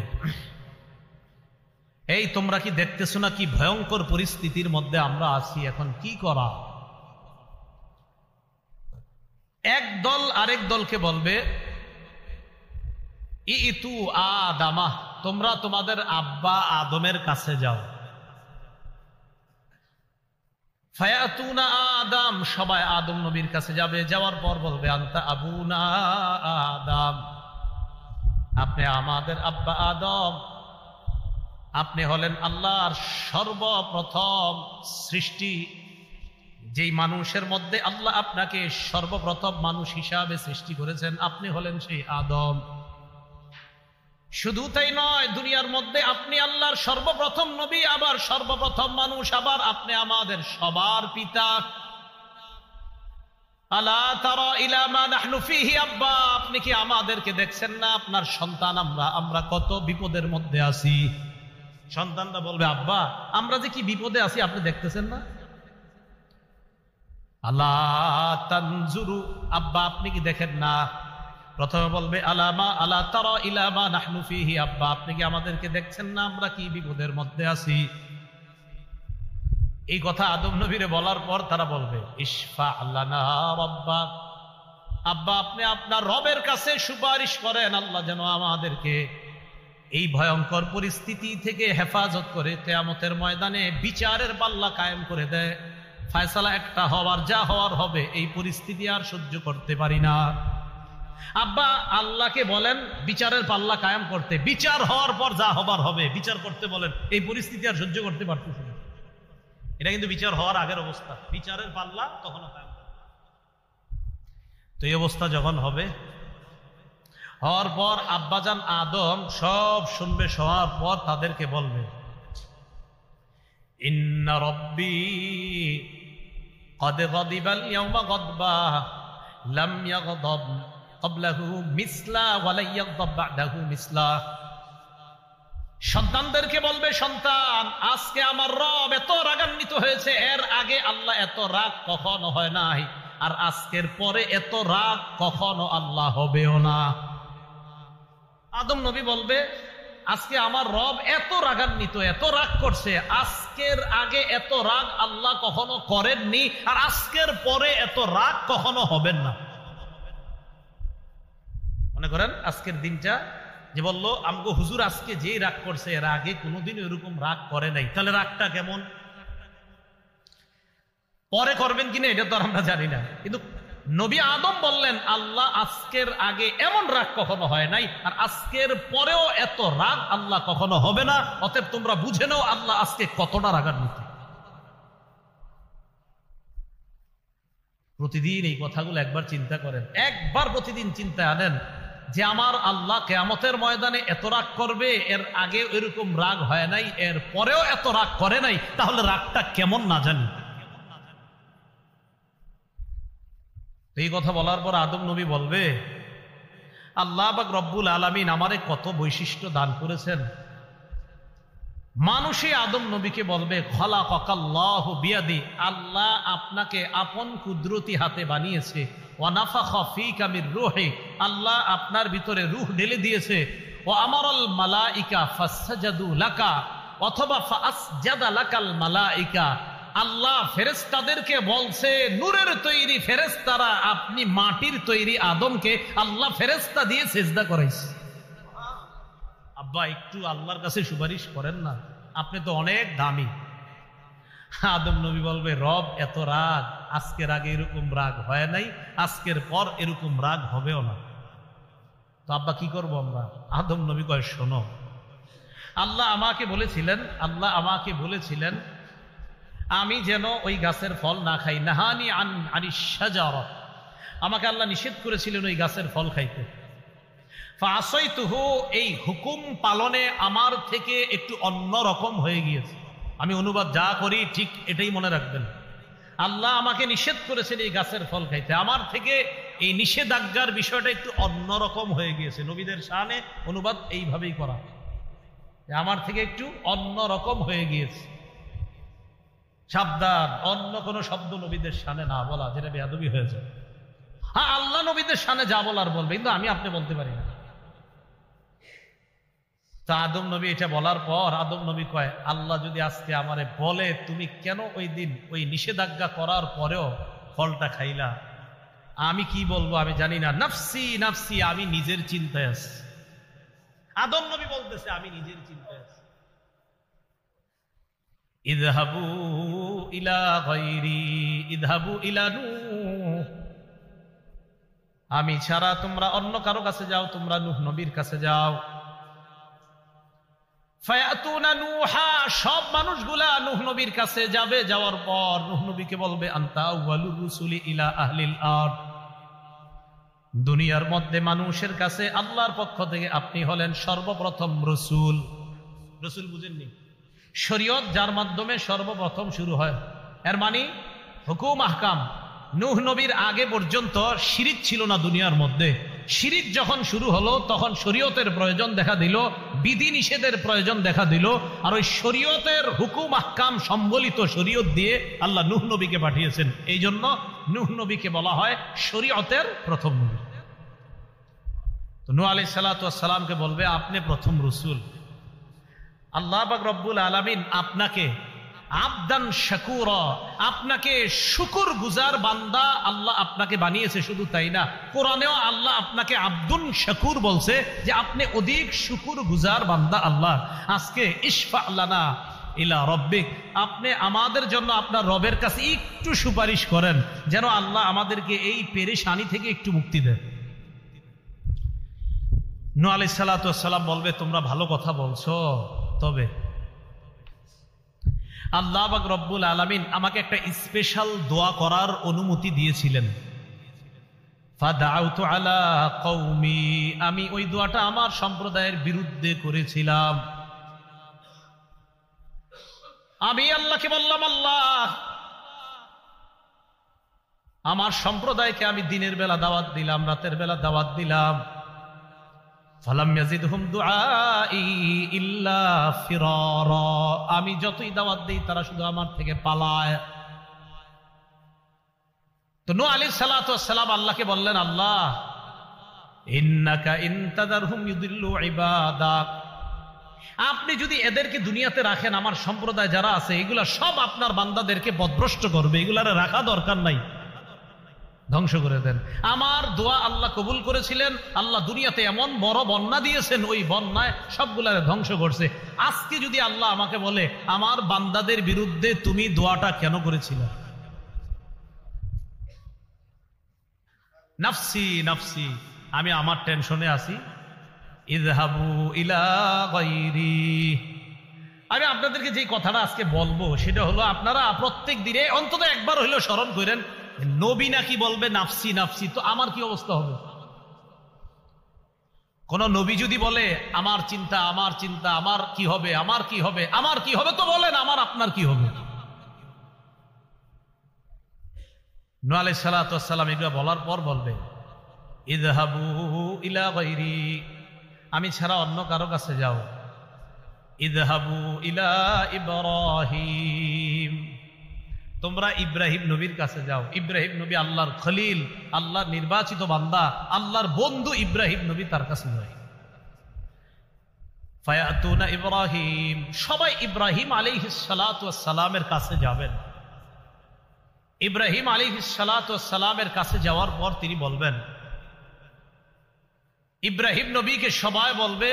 এই তোমরা কি দেখতেছো না কি ভয়ঙ্কর পরিস্থিতির মধ্যে আমরা আছি, এখন কি করা? এক দল আরেক দলকে বলবে ইতু আদামা, তোমরা তোমাদের আব্বা আদমের কাছে যাও। ফায়াতুনা আদম, সবাই আদম নবীর কাছে যাবে। যাওয়ার পর বলবে আনতা আবুনা আদম, আপনি আমাদের আব্বা আদম, আপনি হলেন আল্লাহর সর্বপ্রথম সৃষ্টি। যেই মানুষের মধ্যে আল্লাহ আপনাকে সর্বপ্রথম মানুষ হিসাবে সৃষ্টি করেছেন, আপনি হলেন সেই আদম। শুধু তাই নয়, দুনিয়ার মধ্যে আপনি আল্লাহর সর্বপ্রথম নবী, আবার সর্বপ্রথম মানুষ, আবার আপনি আমাদের সবার পিতা। আলা তারা ইলা মা নাহনু ফিহি আব্বা, আপনি কি আমাদেরকে দেখছেন না? আপনার সন্তান আমরা কত বিপদের মধ্যে আছি। সন্তানরা বলবে আব্বা আমরা যে কি বিপদে আছি আপনি দেখতেছেন না? আলা তানজুরু, আব্বা আপনি কি দেখেন না? প্রথমে বলবে আলা তারা ইলা মা নাহনু ফিহি আব্বা, আপনি কি আমাদেরকে দেখছেন না আমরা কি বিপদের মধ্যে আছি? এই কথা আদম নবীরে বলার পর তারা বলবে ইশফা লানা রাব্বা, আব্বা আপনি আপনার রবের কাছে সুপারিশ করেন, আল্লাহ যেন আমাদেরকে এই ভয়ঙ্কর পরিস্থিতি থেকে হেফাজত করে কিয়ামতের ময়দানে বিচারের পাল্লা কায়েম করে দেয়। ফয়সালা একটা হওয়ার, যা হওয়ার হবে, এই পরিস্থিতি আর সহ্য করতে পারি না। আব্বা আল্লাহকে বলেন বিচারের পাল্লা কায়েম করতে, বিচার হওয়ার পর যা হবার হবে বিচার করতে বলেন, এই পরিস্থিতি আর সহ্য করতে পারতেছি না। এটা কিন্তু বিচার হওয়ার আগের অবস্থা, বিচারের পাল্লা তখনও কায়েম। তো এই অবস্থা যখন হবে, হওয়ার পর আব্বাজান আদম সব শুনবে, শোনার পর তাদেরকে বলবে ইন্না রব্বি কদ গদিবাল ইয়াওমা গদবা লাম ইয়াগদাব ক্বাবলাহু মিসলা ওয়া লা ইয়াগদাব বা'দাহু মিসলা। সন্তানদেরকে বলবে, সন্তান আজকে আমার রব এত রাগান্বিত হয়েছে, এর আগে আল্লাহ এত রাগ কখনো হয় নাই, আর আজকের পরে এত রাগ কখনো আল্লাহ হবেও না। আদম নবী বলবে আজকে আমার রব এত রাগান্বিত, এত রাগ করছে, আজকের আগে এত রাগ আল্লাহ কখনো করেননি, আর আজকের পরে এত রাগ কখনো হবেন না। মনে করেন আজকের দিনটা যে বললো আমগো হুজুর আজকে যেই রাগ করছে, এর আগে কোনোদিন এরকম রাগ করে নাই, তাহলে রাগটা কেমন? পরে করবেন কিনা এটা তো আমরা জানি না, কিন্তু নবী আদম বললেন আল্লাহ আজকের আগে এমন রাগ কখনো হয় নাই, আর আজকের পরেও এত রাগ আল্লাহ কখনো হবে না। অতএব তোমরা বুঝে নাও আল্লাহ আজকে কতটা রাগান্বিত। প্রতিদিন এই কথাগুলো একবার চিন্তা করেন, একবার প্রতিদিন চিন্তায় আনেন যে আমার আল্লাহ কিয়ামতের ময়দানে এত রাগ করবে, এর আগে এরকম রাগ হয় নাই, এর পরেও এত রাগ করে নাই, তাহলে রাগটা কেমন না জানি। এই কথা বলার পর আদম নবী বলবে আল্লাহ পাক রব্বুল আলামিন আমারে কত বৈশিষ্ট্য দান করেছেন। মানুষই আদম নবীকে বলবে খলাকাল্লাহু বিয়াদি, আল্লাহ আপনাকে আপন কুদরতি হাতে বানিয়েছে। ওয়া নাফাখা ফীকা মির রূহি, আল্লাহ আপনার ভিতরে রূহ ঢেলে দিয়েছে। ওয়া আমারাল মালাইকা ফাসজাদু লাকা, অথবা ফাসজাদা লাকাল মালাইকা, আল্লাহ ফেরেশতাদেরকে বলছে নূরের তৈরি ফেরেশতারা আপনি মাটির তৈরি আদমকে আল্লাহ ফেরেশতা দিয়ে সিজদা করাইছে। আব্বা একটু আল্লাহর কাছে সুপারিশ করেন না, আপনি তো অনেক দামি। আদম নবী বলবে রব এত রাগ, আজকের আগে এরকম রাগ হয় নাই, আজকের পর এরকম রাগ হবেও না। তো আব্বা কি করবো আমরা? আদম নবী কয় শোনো, আল্লাহ আমাকে বলেছিলেন আমি যেন ওই গাছের ফল না খাই। নাহানি আনিশ শাজারা, আমাকে আল্লাহ নিষেধ করেছিলেন ওই গাছের ফল খাইতে। ফাআসাইতুহু, এই হুকুম পালনে আমার থেকে একটু অন্য রকম হয়ে গিয়েছে। আমি অনুবাদ যা করি ঠিক এটাই মনে রাখবেন। আল্লাহ আমাকে নিষেধ করেছেন এই গাছের ফল খাইতে, আমার থেকে এই নিষেধাজ্ঞার বিষয়টা একটু অন্যরকম হয়ে গিয়েছে। নবীদের শানে অনুবাদ এইভাবেই করা, আমার থেকে একটু অন্যরকম হয়ে গিয়েছে। সাবধান, অন্য কোনো শব্দ নবীদের শানে না বলা, যেটা বেয়াদবি হয়ে যায়। হ্যাঁ, আল্লাহ নবীদের শানে যা বলার বলবে, কিন্তু আমি আপনি বলতে পারি না। তা আদম নবী এটা বলার পর আদম নবী কয় আল্লাহ যদি আজকে আমারে বলে তুমি কেন ওই দিন ওই নিষেধাজ্ঞা করার পরেও ফলটা খাইলা, আমি কি বলবো আমি জানি না। নাফসি নাফসি, আমি নিজের চিন্তায় আছি। আদম নবী বলতেছে আমি নিজের চিন্তায় আছি। ইযহাবু ইলা গায়রি ইযহাবু ইলা নূহ, আমি ছাড়া তোমরা অন্য কারো কাছে যাও, তোমরা নূহ নবীর কাছে যাও। ফায়াতুনা নূহা, সব মানুষগুলা নূহ নবীর কাছে যাবে। যাওয়ার পর নূহ নবীকে বলবে আনতা আউয়ালুর রুসুলি ইলা আহলিল আরদ, দুনিয়ার মধ্যে মানুষের কাছে আল্লাহর পক্ষ থেকে আপনি হলেন সর্বপ্রথম রসুল। রসুল বুঝেননি? শরীয়ত যার মাধ্যমে সর্বপ্রথম শুরু হয়, এর মানে হুকুম আহকাম। নূহ নবীর আগে পর্যন্ত শিরিক ছিল না দুনিয়ার মধ্যে। শিরিক যখন শুরু হলো তখন শরীয়তের প্রয়োজন দেখা দিল, বিধি নিষেধের প্রয়োজন দেখা দিল। আর ওই শরীয়তের হুকুম আহকাম সম্বলিত শরীয়ত দিয়ে আল্লাহ নূহ নবীকে পাঠিয়েছেন। এই জন্য নূহ নবীকে বলা হয় শরীয়তের প্রথম নবী। তো নূহ আলাইহিস সালাতু ওয়াস সালামকে বলবে আপনি প্রথম রাসূল। আল্লাহ পাক রব্বুল আলামিন আপনাকে আবদান শাকুরা, আপনাকে শুকর গুজার বান্দা আল্লাহ আপনাকে বানিয়েছে। শুধু তাই না, কোরআনেও আল্লাহ আপনাকে আব্দুন শাকুর বলছে যে আপনি অধিক শুকর গুজার বান্দা আল্লাহ। আজকে ইশফা লানা ইলা রব্বিক, আপনি আমাদের জন্য আপনার রবের কাছে একটু সুপারিশ করেন যেন আল্লাহ আমাদেরকে এই পেরেশানি থেকে একটু মুক্তি দেয়। নূহ আলাইহিস সালাতু ওয়াস সালাম বলবে তোমরা ভালো কথা বলছো, তবে আল্লাহ পাক রব্বুল আলামিন আমাকে একটা স্পেশাল দোয়া করার অনুমতি দিয়েছিলেন। ফাদাউতু আলা কওমি, আমি ওই দোয়াটা আমার সম্প্রদায়ের বিরুদ্ধে করেছিলাম। আমি আল্লাহকে বললাম আল্লাহ আমার সম্প্রদায়কে আমি দিনের বেলা দাওয়াত দিলাম, রাতের বেলা দাওয়াত দিলাম। ফালাম ইয়াজিদহুম দুআই ইল্লা ফিরারা, আমি যতই দাওয়াত দেই তারা শুধু আমার থেকে পালায়। তো নূহ আলাইহিস সালাতু ওয়াস সালাম আল্লাহকে বললেন আল্লাহ ইন্নাকা ইনতাদারহুম ইউদিল্লু ইবাদাক, আপনি যদি এদেরকে দুনিয়াতে রাখেন আমার সম্প্রদায় যারা আছে এগুলা সব আপনার বান্দাদেরকে পথভ্রষ্ট করবে, এগুলারে রাখা দরকার নাই, ধ্বংস করে দেন। আমার দোয়া আল্লাহ কবুল করেছিলেন, আল্লাহ দুনিয়াতে এমন বড় বন্যা দিয়েছেন, ওই বন্যায় সবগুলারে ধ্বংস করছে। আজকে যদি আল্লাহ আমাকে বলে আমার বান্দাদের বিরুদ্ধে তুমি দোয়াটা কেন করেছিলে? নাফসি নাফসি, আমি আমার টেনশনে আছি। ইযহাবু ইলা গায়রি, আমি আপনাদেরকে যে কথাটা আজকে বলবো সেটা হলো আপনারা প্রত্যেক দিনে অন্তত একবার হইলেও স্মরণ করেন নবী নাকি বলবে নাফসি নাফসি, তো আমার কি অবস্থা হবে? কোন নবী যদি বলে আমার চিন্তা আমার চিন্তা, আমার কি হবে আমার কি হবে আমার কি হবে, তো বলেন আমার আপনার কি হবে? নূহ আলাইহিস সালাতু ওয়াস সালাম এগুলো বলার পর বলবে ইযহাবু ইলা গায়রি, আমি ছাড়া অন্য কারো কাছে যাও। ইযহাবু ইলা ইব্রাহিম, তোমরা ইব্রাহিম নবীর কাছে যাও। ইব্রাহিম নবী আল্লাহর খলিল, আল্লাহর নির্বাচিত বান্দা, আল্লাহর বন্ধু ইব্রাহিম নবী, তার কাছে যাই। ফায়াতুনা ইব্রাহিম, সবাই ইব্রাহিম আলাইহিস সালাতু ওয়াস সালামের কাছে যাবেন। ইব্রাহিম আলাইহিস সালাতু ওয়াস সালামের কাছে যাওয়ার পর তিনি বলবেন, ইব্রাহিম নবীকে সবাই বলবে,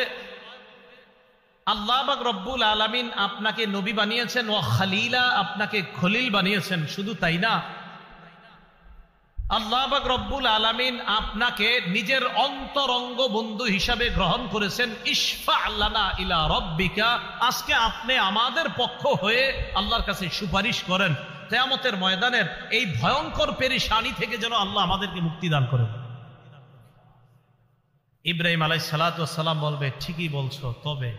আল্লাহ পাক রব্বুল আলামিন আপনাকে নবী বানিয়েছেন, ওয়া খলিলা, আপনাকে খলিল বানিয়েছেন। শুধু তাই না, আল্লাহ পাক রব্বুল আলামিন আপনাকে নিজের অন্তরঙ্গ বন্ধু হিসাবে গ্রহণ করেছেন। ইশফা লানা ইলা রাব্বিকা, আজকে আপনি আমাদের পক্ষ হয়ে আল্লাহর কাছে সুপারিশ করেন, কিয়ামতের ময়দানের এই ভয়ঙ্কর পেরেশানি থেকে যেন আল্লাহ আমাদেরকে মুক্তি দান করেন। ইব্রাহিম আলাইহিস সালাতু ওয়াস সালাম বলবে, ঠিকই বলছো, তবে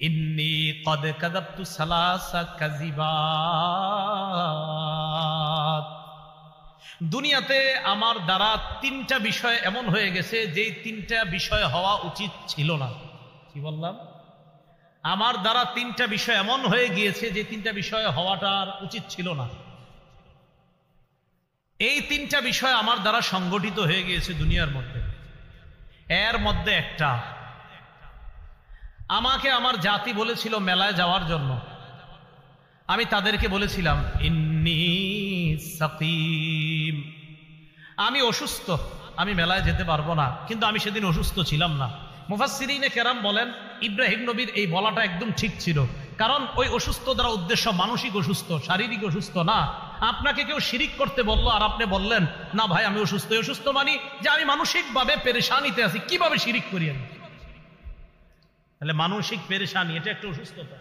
ইন্নী ক্বাদ কাযাবতু সালাসা কাযিবাত, দুনিয়াতে আমার দ্বারা তিনটা বিষয় এমন হয়ে গেছে যে তিনটা বিষয় হওয়া উচিত ছিল না। কি বললাম? আমার দ্বারা তিনটা বিষয় এমন হয়ে গিয়েছে যে তিনটা বিষয় হওয়াটার উচিত ছিল না। এই তিনটা বিষয় আমার দ্বারা সংগঠিত হয়ে গিয়েছে দুনিয়ার মধ্যে। এর মধ্যে একটা, আমাকে আমার জাতি বলেছিল মেলায় যাওয়ার জন্য, আমি তাদেরকে বলেছিলাম ইন্নী সাকিম, আমি অসুস্থ, আমি মেলায় যেতে পারবো না। কিন্তু আমি সেদিন অসুস্থ ছিলাম না। মুফাসসিরিনে কেরাম বলেন, ইব্রাহিম নবীর এই বলাটা একদম ঠিক ছিল, কারণ ওই অসুস্থ দ্বারা উদ্দেশ্য মানসিক অসুস্থ, শারীরিক অসুস্থ না। আপনাকে কেউ শিরিক করতে বললো আর আপনি বললেন না ভাই আমি অসুস্থ। অসুস্থ মানি যে আমি মানসিকভাবে পেরেশানিতে আছি, কিভাবে শিরিক করি আমি? তাহলে মানসিক পেরেশানি, এটা একটা অসুস্থতা।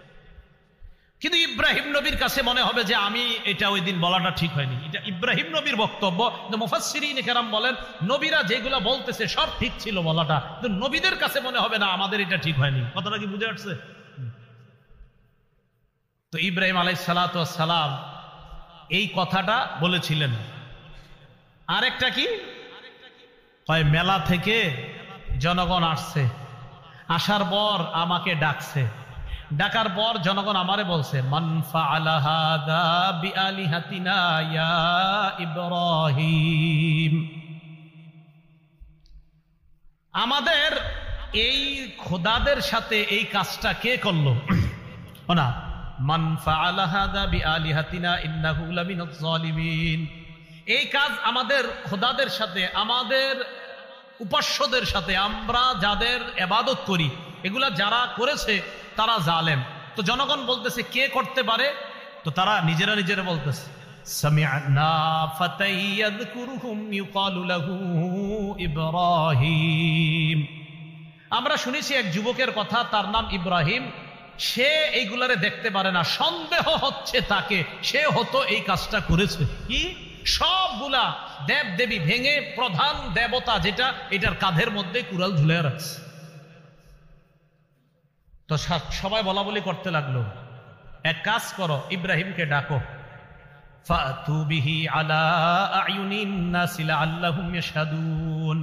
কিন্তু ইব্রাহিম নবীর কাছে মনে হবে যে আমি এটা ওই দিন বলাটা ঠিক হয়নি। এটা ইব্রাহিম নবীর বক্তব্য। মুফাসসিরিনে কেরাম বলেন, নবীরা যেগুলা বলতেছে সব ঠিক ছিল বলাটা, কিন্তু নবীদের কাছে মনে হবে না আমাদের এটা ঠিক হয়নি। কথাটা কি বুঝে আসছে? তো ইব্রাহিম আলাইহিস সালাতু ওয়াস সালাম এই কথাটা বলেছিলেন। আরেকটা কি, মেলা থেকে জনগণ আসছে, আসার পর আমাকে ডাকছে, ডাকার পর জনগণ আমারে বলছে মান ফাআলা হাদা বিআলিহাতিনা ইয়া ইব্রাহিম, আমাদের এই খোদাদের সাথে এই কাজটা কে করলো? না, মান ফাআলা হাদা বিআলিহাতিনা ইন্নাহু লামিনাজ জালিমিন, এই কাজ আমাদের খোদাদের সাথে, আমাদের উপাস্যদের সাথে, আমরা যাদের ইবাদত করি এগুলা যারা করেছে তারা জালেম। তো জনগণ বলতেছে কে করতে পারে? তো তারা নিজেরা নিজেরা বলতেছে সামি'না ফাতাই ইয়াযকুরুহুম ইউকালু লাহু ইব্রাহিম, আমরা শুনেছি এক যুবকের কথা, তার নাম ইব্রাহিম, সে এইগুলারে দেখতে পারে না, সন্দেহ হচ্ছে তাকে সে হতো এই কাজটা করেছে। কি? সবগুলা দেব দেবী ভেঙে প্রধান দেবতা যেটা, এটার কাঁধের মধ্যে কুড়াল ঝুলে রাখছে। তো সবাই বলা বলি করতে লাগলো, এক কাজ করো, ইব্রাহিমকে ডাকো, ফাতু বিহি আলা আয়ুনিন নাসি লাআল্লাহুম ইয়াশহাদুন।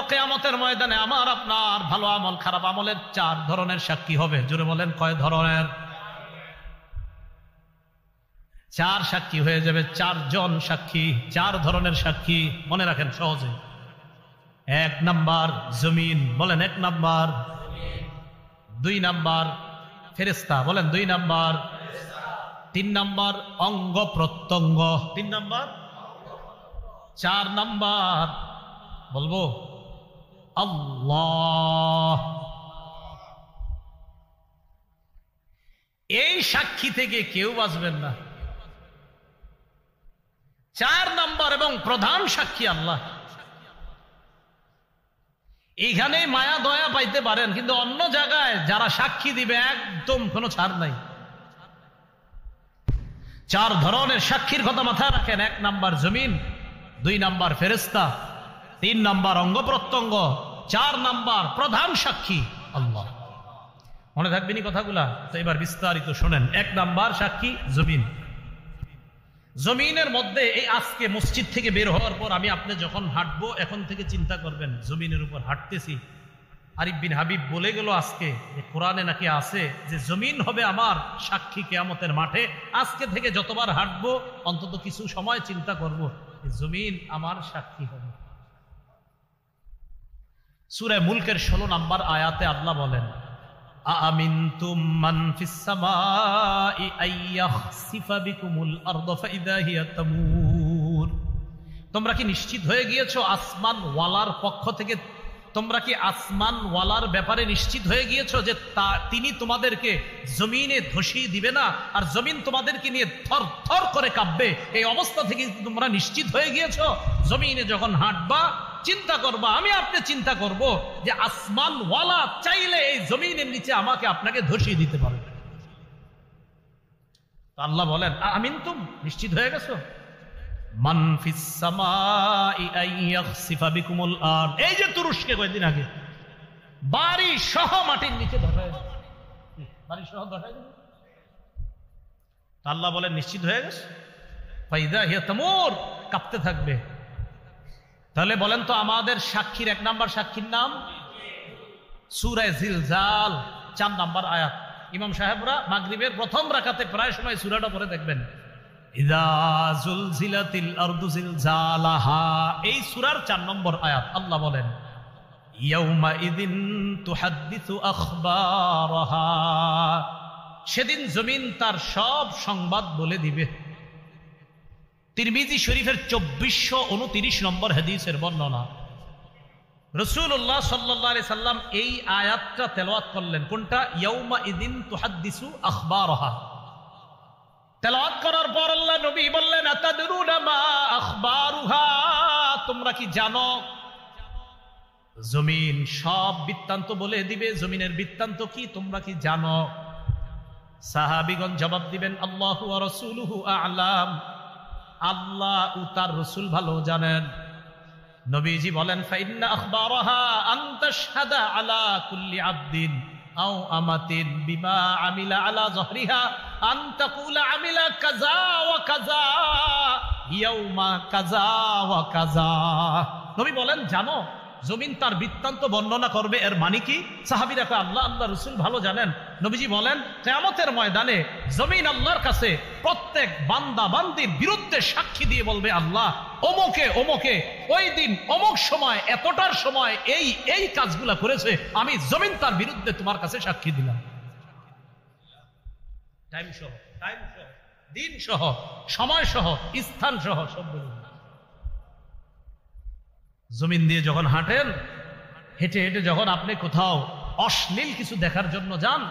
কিয়ামতের ময়দানে আমার আপনার ভালো আমল খারাপ আমলের 4 ধরনের সাক্ষী হবে। জোরে বলেন কয় ধরনের? 4 সাক্ষী হয়ে যাবে, 4 জন সাক্ষী, 4 ধরনের সাক্ষী। মনে রাখেন সহজে। 1 নাম্বার জমিন, বলেন 1 নাম্বার। 2 নাম্বার ফেরেশতা, বলেন 2 নাম্বার। 3 নাম্বার অঙ্গ প্রত্যঙ্গ, 3 নাম্বার। 4 নাম্বার বলবো আল্লাহ। এই সাক্ষী থেকে কেউ বাঁচবেন না। 4 নাম্বার এবং প্রধান সাক্ষী আল্লাহ। এইখানে মায়া দয়া পাইতে পারেন, কিন্তু অন্য জায়গায় যারা সাক্ষী দিবে একদম কোনো ছাড় নাই। 4 ধরনের সাক্ষীর কথা মাথায় রাখেন। 1 নাম্বার জমিন, 2 নাম্বার ফেরেশতা, 3 নাম্বার অঙ্গ প্রত্যঙ্গ, 4 নাম্বার প্রধান সাক্ষী আল্লাহ। মনে থাকবেনি কথাগুলা? তো এবার বিস্তারিত শোনেন। 1 নাম্বার সাক্ষী জমিন। জমিনের মধ্যে এই আজকে মসজিদ থেকে বের হওয়ার পর আমি আপনি যখন হাঁটবো, এখন থেকে চিন্তা করবেন জমিনের উপর হাঁটতেছি। আরিফ বিন হাবিব বলে গেল আজকে যে কোরআনে নাকি আছে যে জমিন হবে আমার সাক্ষী কিয়ামতের মাঠে। আজকে থেকে যতবার হাঁটবো অন্তত কিছু সময় চিন্তা করব জমিন আমার সাক্ষী হবে। সূরা মুলকের 16 নম্বর আয়াতে আল্লাহ বলেন, আমিনতুম মান ফিস সামাই আইয়াখসিফা বিকুমুল আরদ ফাইদা হিয়া তামুর। তোমরা কি নিশ্চিত হয়ে গিয়েছো আসমান ওয়ালার পক্ষ থেকে? তোমরা কি আসমান ওয়ালার ব্যাপারে নিশ্চিত হয়ে গিয়েছো যে তিনি তোমাদেরকে জমিনে ধসিয়ে দিবে না, আর জমিন তোমাদেরকে নিয়ে থর থর করে কাঁপবে? এই অবস্থা থেকে তোমরা নিশ্চিত হয়ে গিয়েছো? জমিনে যখন হাঁটবা চিন্তা করবা, আমি আপনি চিন্তা করব যে আসমান ওয়ালা চাইলে এই জমিনের নিচে আমাকে আপনাকে ধসিয়ে দিতে পারবে। আল্লাহ বলেন আমিনতুম, নিশ্চিত হয়ে গেছো? মান ফিস সামাই আইয়াখসিফা বিকুমুল আরদ। এই যে তুরস্কে কয়েকদিন আগে বাড়ি সহ মাটির নিচে ধসায়, বাড়ি সহ ধসায় দিল। আল্লাহ বলেন নিশ্চিত হয়ে গেছে? ফাইদা হিয়া তামুর, কাঁপতে থাকবে। তাহলে বলেন তো আমাদের সাক্ষীর 1 নাম্বার সাক্ষীর নাম সূরা জিলজাল 4 নাম্বার আয়াত। ইমাম সাহেবরা মাগরিবের প্রথম রাকাতে প্রায় সময় সূরাটা পড়ে দেখবেন, ইযা যুলজিলাতিল আরদু জিলজালাহা। এই সূরার 4 নম্বর আয়াত আল্লাহ বলেন ইয়াউমা ইযিন তুহাদ্দিসু আখবারাহা। সেদিন জমিন তার সব সংবাদ বলে দিবে। তিরমিজি শরীফের 2429 নম্বর হাদিসের বর্ণনা। রাসূলুল্লাহ সাল্লাল্লাহু আলাইহি সাল্লাম এই আয়াতটা তেলাওয়াত করলেন। কোনটা? ইয়াউমা ইযিন তুহাদ্দিসু আখবারাহা। তেলাওয়াত করার পর আল্লাহ নবী বললেন আতাদরুনা মা আখবারুহা, তোমরা কি জানো জমিন সব বৃত্তান্ত বলে দিবে? জমিনের বৃত্তান্ত কি তোমরা কি জানো? সাহাবীগণ জবাব দিবেন আল্লাহু ওয়া রাসূলুহু আ'লাম, আল্লাহ ও তার রাসূল ভালো জানেন। নবীজি বলেন ফাইন্না আখবারাহা আন তাশহাদা আলা কুল্লি আবদিন আও আমাতিন বিমা আমিলা আলা যহরিহা আন তাকুলা আমিলা কাযা ওয়া কাযা ইয়াউমা কাযা ওয়া কাযা। নবী বলেন জানো জমিন তার বৃত্তান্ত বর্ণনা করবে। এর মানে কি? সাহাবীরা কয় আল্লাহ রাসূল ভালো জানেন। নবীজি বলেন কিয়ামতের ময়দানে জমিন আল্লাহর কাছে প্রত্যেক বান্দা বান্দির বিরুদ্ধে সাক্ষী দিয়ে বলবে আল্লাহ অমুকে অমুকে ওই দিন অমুক সময় এতটার সময় এই এই কাজগুলা করেছে, আমি জমিন তার বিরুদ্ধে তোমার কাছে সাক্ষী দিলাম। টাইম সহ, দিন সহ, সময় সহ, স্থান সহ সব বলুন। জমিন দিয়ে যখন হাঁটেন, হেঁটে হেঁটে যখন আপনি কোথাও অশ্লীল কিছু দেখার জন্য যান,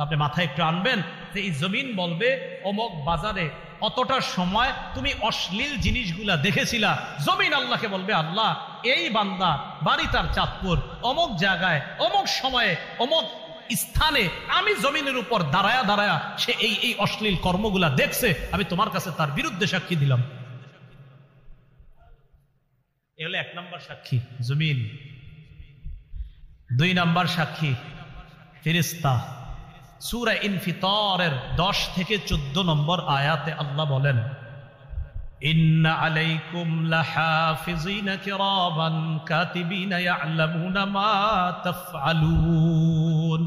আপনি মাথায় একটু আনবেন যে এই জমিন বলবে অমুক বাজারে অতটার সময় তুমি অশ্লীল জিনিসগুলা দেখেছিলা। জমিন আল্লাহকে বলবে আল্লাহ এই বান্দা বাড়ি তার চাঁদপুর, অমুক জায়গায় অমুক সময়ে অমুক স্থানে আমি জমিনের উপর দাঁড়ায়া দাঁড়ায়া সে এই এই অশ্লীল কর্মগুলা দেখছে, আমি তোমার কাছে তার বিরুদ্ধে সাক্ষী দিলাম। এ হলো 1 নম্বর সাক্ষী জমিন। 2 নম্বর সাক্ষী ফেরেশতা। সূরা ইনফিতারের 10 থেকে 14 নম্বর আয়াতে আল্লাহ বলেন ইন্না আলাইকুম লাহাফিজিনা কিরামান কাতিবিনা ইয়ালামুনা মা তাফআলুন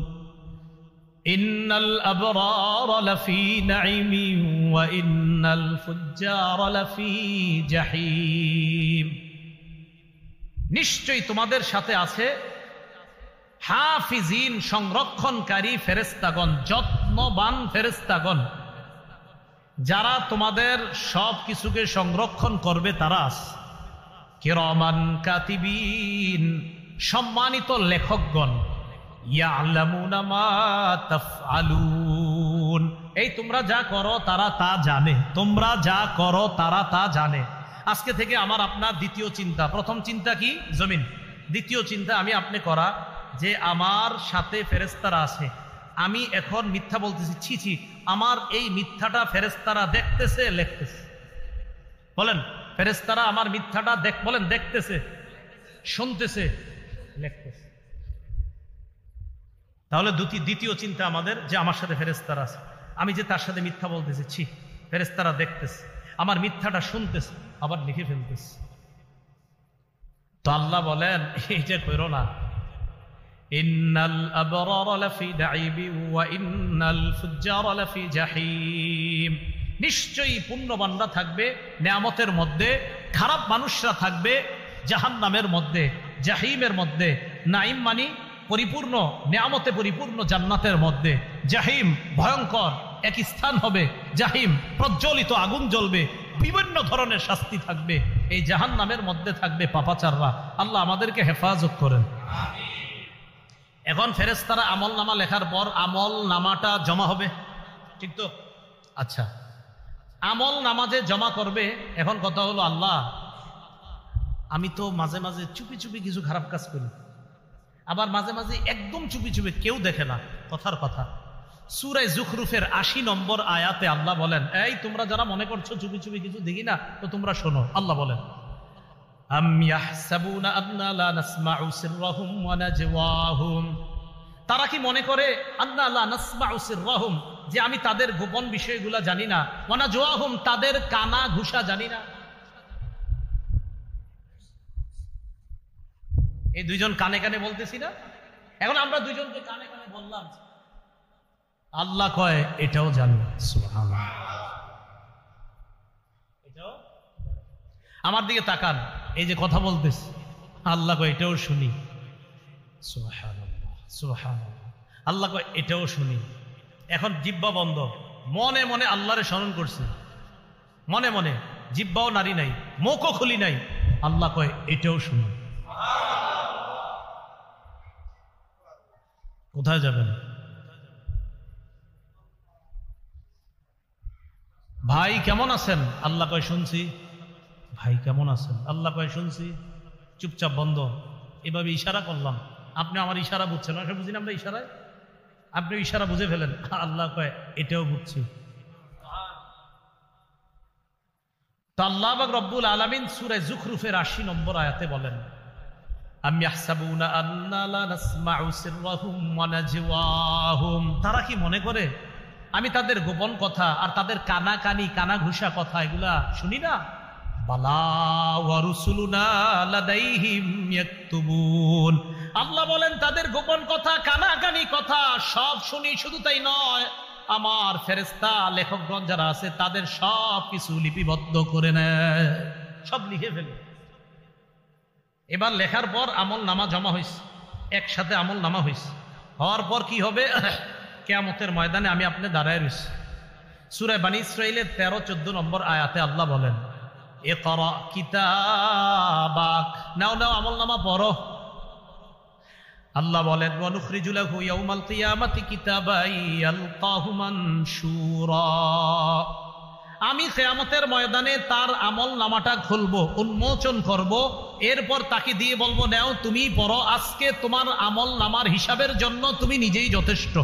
ইন্নাল আবরারা লাফি নাঈমিন ওয়া ইন্নাল ফুজ্জারা লাফি জাহিম। নিশ্চয়ই তোমাদের সাথে আছে হাফিজিন, সংরক্ষণকারী ফেরেশতাগণ, যত্নবান ফেরেশতাগণ, যারা তোমাদের সব কিছুকে সংরক্ষণ করবে। তারা কিরামান কাতিবিন, সম্মানিত লেখকগণ, ইয়ালামুনা মা তাফআলুন, এই তোমরা যা করো তারা তা জানে, তোমরা যা করো তারা তা জানে। আজকে থেকে আমার আপনার দ্বিতীয় চিন্তা, প্রথম চিন্তা কি? জমিন। দ্বিতীয় চিন্তা আমি আপনি করা যে আমার সাথে ফেরেশতারা আছে, আমি এখন মিথ্যা বলতেছি, ছি ছি, আমার এই মিথ্যাটা ফেরেশতারা দেখতেছে, লিখতেছে। বলেন, ফেরেশতারা আমার মিথ্যাটা বলেন দেখতেছে, শুনতেছে, লিখতেছে। তাহলে দ্বিতীয় চিন্তা আমাদের যে আমার সাথে ফেরেশতারা আছে, আমি যে তার সাথে মিথ্যা বলতেছি, ছি, ফেরেশতারা দেখতেছে, আমার মিথ্যাটা শুনতেছে, আবার লিখে ফেলতেছে। তো আল্লাহ বলেন এইটা করো না। ইন্নাল আবরারা লাফি নাঈমিন ওয়া ইন্নাল ফুজ্জারা লাফি জাহিম। নিশ্চয়ই পুণ্যবানরা থাকবে নিয়ামতের মধ্যে, খারাপ মানুষরা থাকবে জাহান্নামের মধ্যে, জাহিমের মধ্যে। নাঈম মানে পরিপূর্ণ নিয়ামতে পরিপূর্ণ জান্নাতের মধ্যে, জাহিম ভয়ঙ্কর এক স্থান হবে, জাহিম প্রজ্বলিত আগুন জ্বলবে, বিভিন্ন ধরনের শাস্তি থাকবে। এই জাহান্নামের মধ্যে থাকবে পাপাচাররা। আল্লাহ আমাদেরকে হেফাজত করেন। এখন ফেরেশতারা আমল নামা লেখার পর আমল নামাটা জমা হবে, ঠিক তো? আচ্ছা, আমল নামা যে জমা করবে, এখন কথা হলো আল্লাহ আমি তো মাঝে মাঝে চুপি চুপি কিছু খারাপ কাজ করি, আবার মাঝে মাঝে একদম চুপি চুপি, কেউ দেখে না। কথার কথা, সূরা যুখরুফের ৮০ নম্বর আয়াতে আল্লাহ বলেন, এই তোমরা যারা মনে করছো চুপি চুপি কিছু দেখি না, তো তোমরা শোনো। আল্লাহ বলেন, আম ইয়াহসাবুনা আন্না লা নাসমাউ সিররাহুম ওয়া নাজওয়াহুম, তারা কি মনে করে আন্না লা নাসমাউ সিররাহুম, যে আমি তাদের গোপন বিষয়গুলো জানি না, ওয়া নাজওয়াহুম, তাদের কানা ঘুষা জানি না। এই দুইজন কানে কানে বলতেছি না, এখন আমরা দুইজনকে কানে কানে বললাম, আল্লাহ কয় এটাও জানি। সুবহানাল্লাহ। এটাও আমার দিকে তাকান, এই যে কথা বলতেছি, আল্লাহ কয় এটাও শুনি। সুবহানাল্লাহ, সুবহানাল্লাহ। আল্লাহ কয় এটাও শুনি। এখন জিহ্বা বন্ধ, মনে মনে আল্লাহরে স্মরণ করছে, মনে মনে, জিহ্বাও নারী নাই, মুখও খুলি নাই। আল্লাহ কয় এটাও শুনি। কোথায় যাবেন? ভাই কেমন আছেন? আল্লাহ কয় শুনছি। ভাই কেমন আছেন? আল্লাহ কয় শুনছি। চুপচাপ বন্ধ। এভাবে ইশারা করলাম, আপনি আমার ইশারা বুঝছেন না, বুঝি না আমরা ইশারায়, আপনি ইশারা বুঝে ফেলেন। আল্লাহ কয় এটাও বুঝছি। তো আল্লাহ পাক রব্বুল আলামিন সূরা যুখরুফের ৮০ নম্বর আয়াতে বলেন, আম ইয়াহসাবুনা আন্না লা নাসমাউ সিররাহুম ওয়া নাজওয়াহুম, তারা কি মনে করে আমি তাদের গোপন কথা আর তাদের কানাকানি কানা ঘুষা কথা এগুলা শুনি না? বালা ওয়া রুসুলুনা লাদাইহিম ইয়াকতুবুন, আল্লাহ বলেন তাদের গোপন কথা কানাকানি কথা সব শুনি। শুধু তাই নয়, আমার ফেরেশতা লেখকগণ যারা আছে তাদের সব কিছু লিপিবদ্ধ করে নেয়, সব লিখে ফেলে। এবার লেখার পর আমল নামা জমা হয়েছে, একসাথে আমল নামা হয়েছে। হওয়ার পর কি হবে? কিয়ামতের ময়দানে আমি আপনি দাঁড়ায় রয়েছি। সূরা বনী ইসরাঈলের 13-14 নম্বর আয়াতে আল্লাহ বলেন, ইকরা কিতাবাক, নাও নাও আমল নামা পড়ো। আল্লাহ বলেন, ওয়া নুখরিজু লাহু ইয়াউমাল কিয়ামাতি কিতাবান ইয়ালকাহু মানশুরা, আমি কিয়ামতের ময়দানে তার আমল নামাটা খুলবো, উন্মোচন করব, এরপর তাকে দিয়ে বলবো, নাও তুমি পড়ো, আজকে তোমার আমল নামার হিসাবের জন্য তুমি নিজেই যথেষ্ট।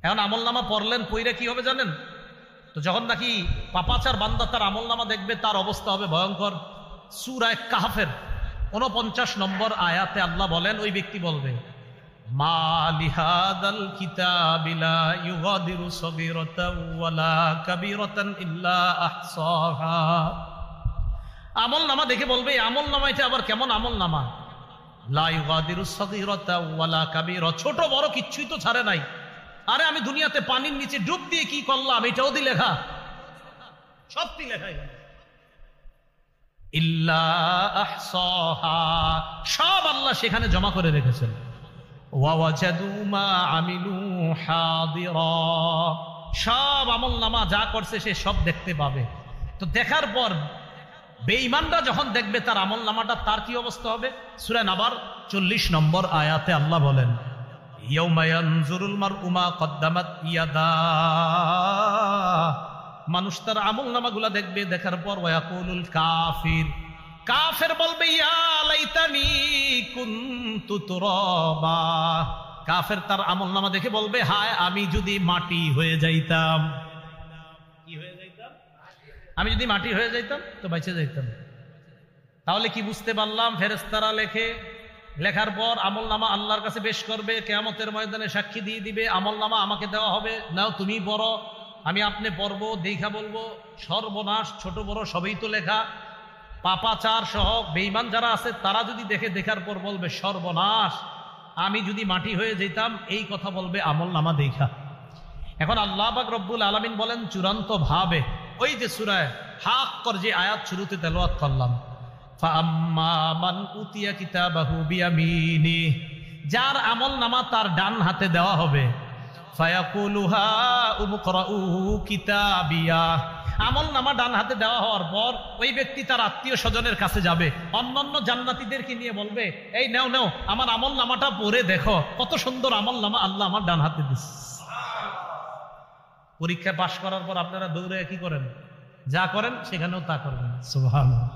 এখন আমল নামা পড়লেন, পইরা কি হবে জানেন? তো যখন নাকি পাপাচার বান্দা তার আমল নামা দেখবে, তার অবস্থা হবে ভয়ঙ্কর। সূরা কাহফের 49 নম্বর আয়াতে আল্লাহ বলেন, ওই ব্যক্তি বলবে, মা লিহাদাল কিতাবি লা ইউগাদিরু সগীরাতাও ওয়ালা কাবীরাতান ইল্লা আহসাহা। আমল নামা দেখে বলবে আমল নামা এটা আবার কেমন আমল নামা? লা ইউগাদিরু সগীরাতাও ওয়ালা কাবীরা, ছোট বড় কিচ্ছুই তো ছাড়ে নাই। আরে আমি দুনিয়াতে পানির নিচে ডুব দিয়ে কি করলাম এটাও দি লেখা, সবটি লেখা এখানে। ইল্লা আহসাহা, সব আল্লাহ সেখানে জমা করে রেখেছেন। ওয়া ওয়াজাদু মা আমিলু হাদিরা, সব আমল নামা যা করছে সে সব দেখতে পাবে। তো দেখার পর বেঈমানরা যখন দেখবে তার আমল নামাটা, তার কি অবস্থা হবে? সূরা নাবার 40 নম্বর আয়াতে আল্লাহ বলেন, ইয়াউমা ইয়ানজুরুল মারউ মা কদ্দামাত ইয়াদা, মানুষ তার আমল নামাগুলা দেখবে, দেখার পর ওয়াকুলুল কাফির, কাফের বলবে ইয়া লাইতানি কুনতু তুরাবা, কাফের তার আমল নামা দেখে বলবে হায় আমি যদি মাটি হয়ে যাইতাম। কি হয়ে যাইতাম? আমি যদি মাটি হয়ে যাইতাম তো বেঁচে যাইতাম। তাহলে কি বুঝতে পারলাম? ফেরেশতারা লেখে, লেখার পর আমল নামা আল্লাহর কাছে পেশ করবে, কিয়ামতের ময়দানে সাক্ষী দিয়ে দিবে, আমল নামা আমাকে দেওয়া হবে, নাও তুমি পড়ো, আমি আপনি পড়বো, দেখা বলবো সর্বনাশ, ছোট বড় সবই তো লেখা। পাপাচার সহ বেঈমান যারা আছে তারা যদি দেখে, দেখার পর বলবে সর্বনাশ, আমি যদি মাটি হয়ে যেতাম, এই কথা বলবে আমল নামা দেখা। এখন আল্লাহ পাক রব্বুল আলামিন বলেন চূড়ান্ত ভাবে, ওই যে সূরা হাক্কর যে আয়াত শুরুতে তেলাওয়াত করলাম, ফাআম্মা মান উতিয়া কিতাবাহু বিয়ামিনি, যার আমল নামা তার ডান হাতে দেওয়া হবে, ফায়াকুলু হা উমকরাউ কিতাবিয়া, আমল নামা ডান হাতে দেওয়া হওয়ার পর ওই ব্যক্তি তার আত্মীয় স্বজনের কাছে যাবে, অন্যান্য জান্নাতীদেরকে নিয়ে বলবে এই নাও নাও আমার আমল নামাটা পড়ে দেখো, কত সুন্দর আমল নামা আল্লাহ আমার ডান হাতে দিচ্ছে। পরীক্ষা পাশ করার পর আপনারা দৌড়ে কি করেন? যা করেন সেখানেও তা করবেন। সুবহানাল্লাহ।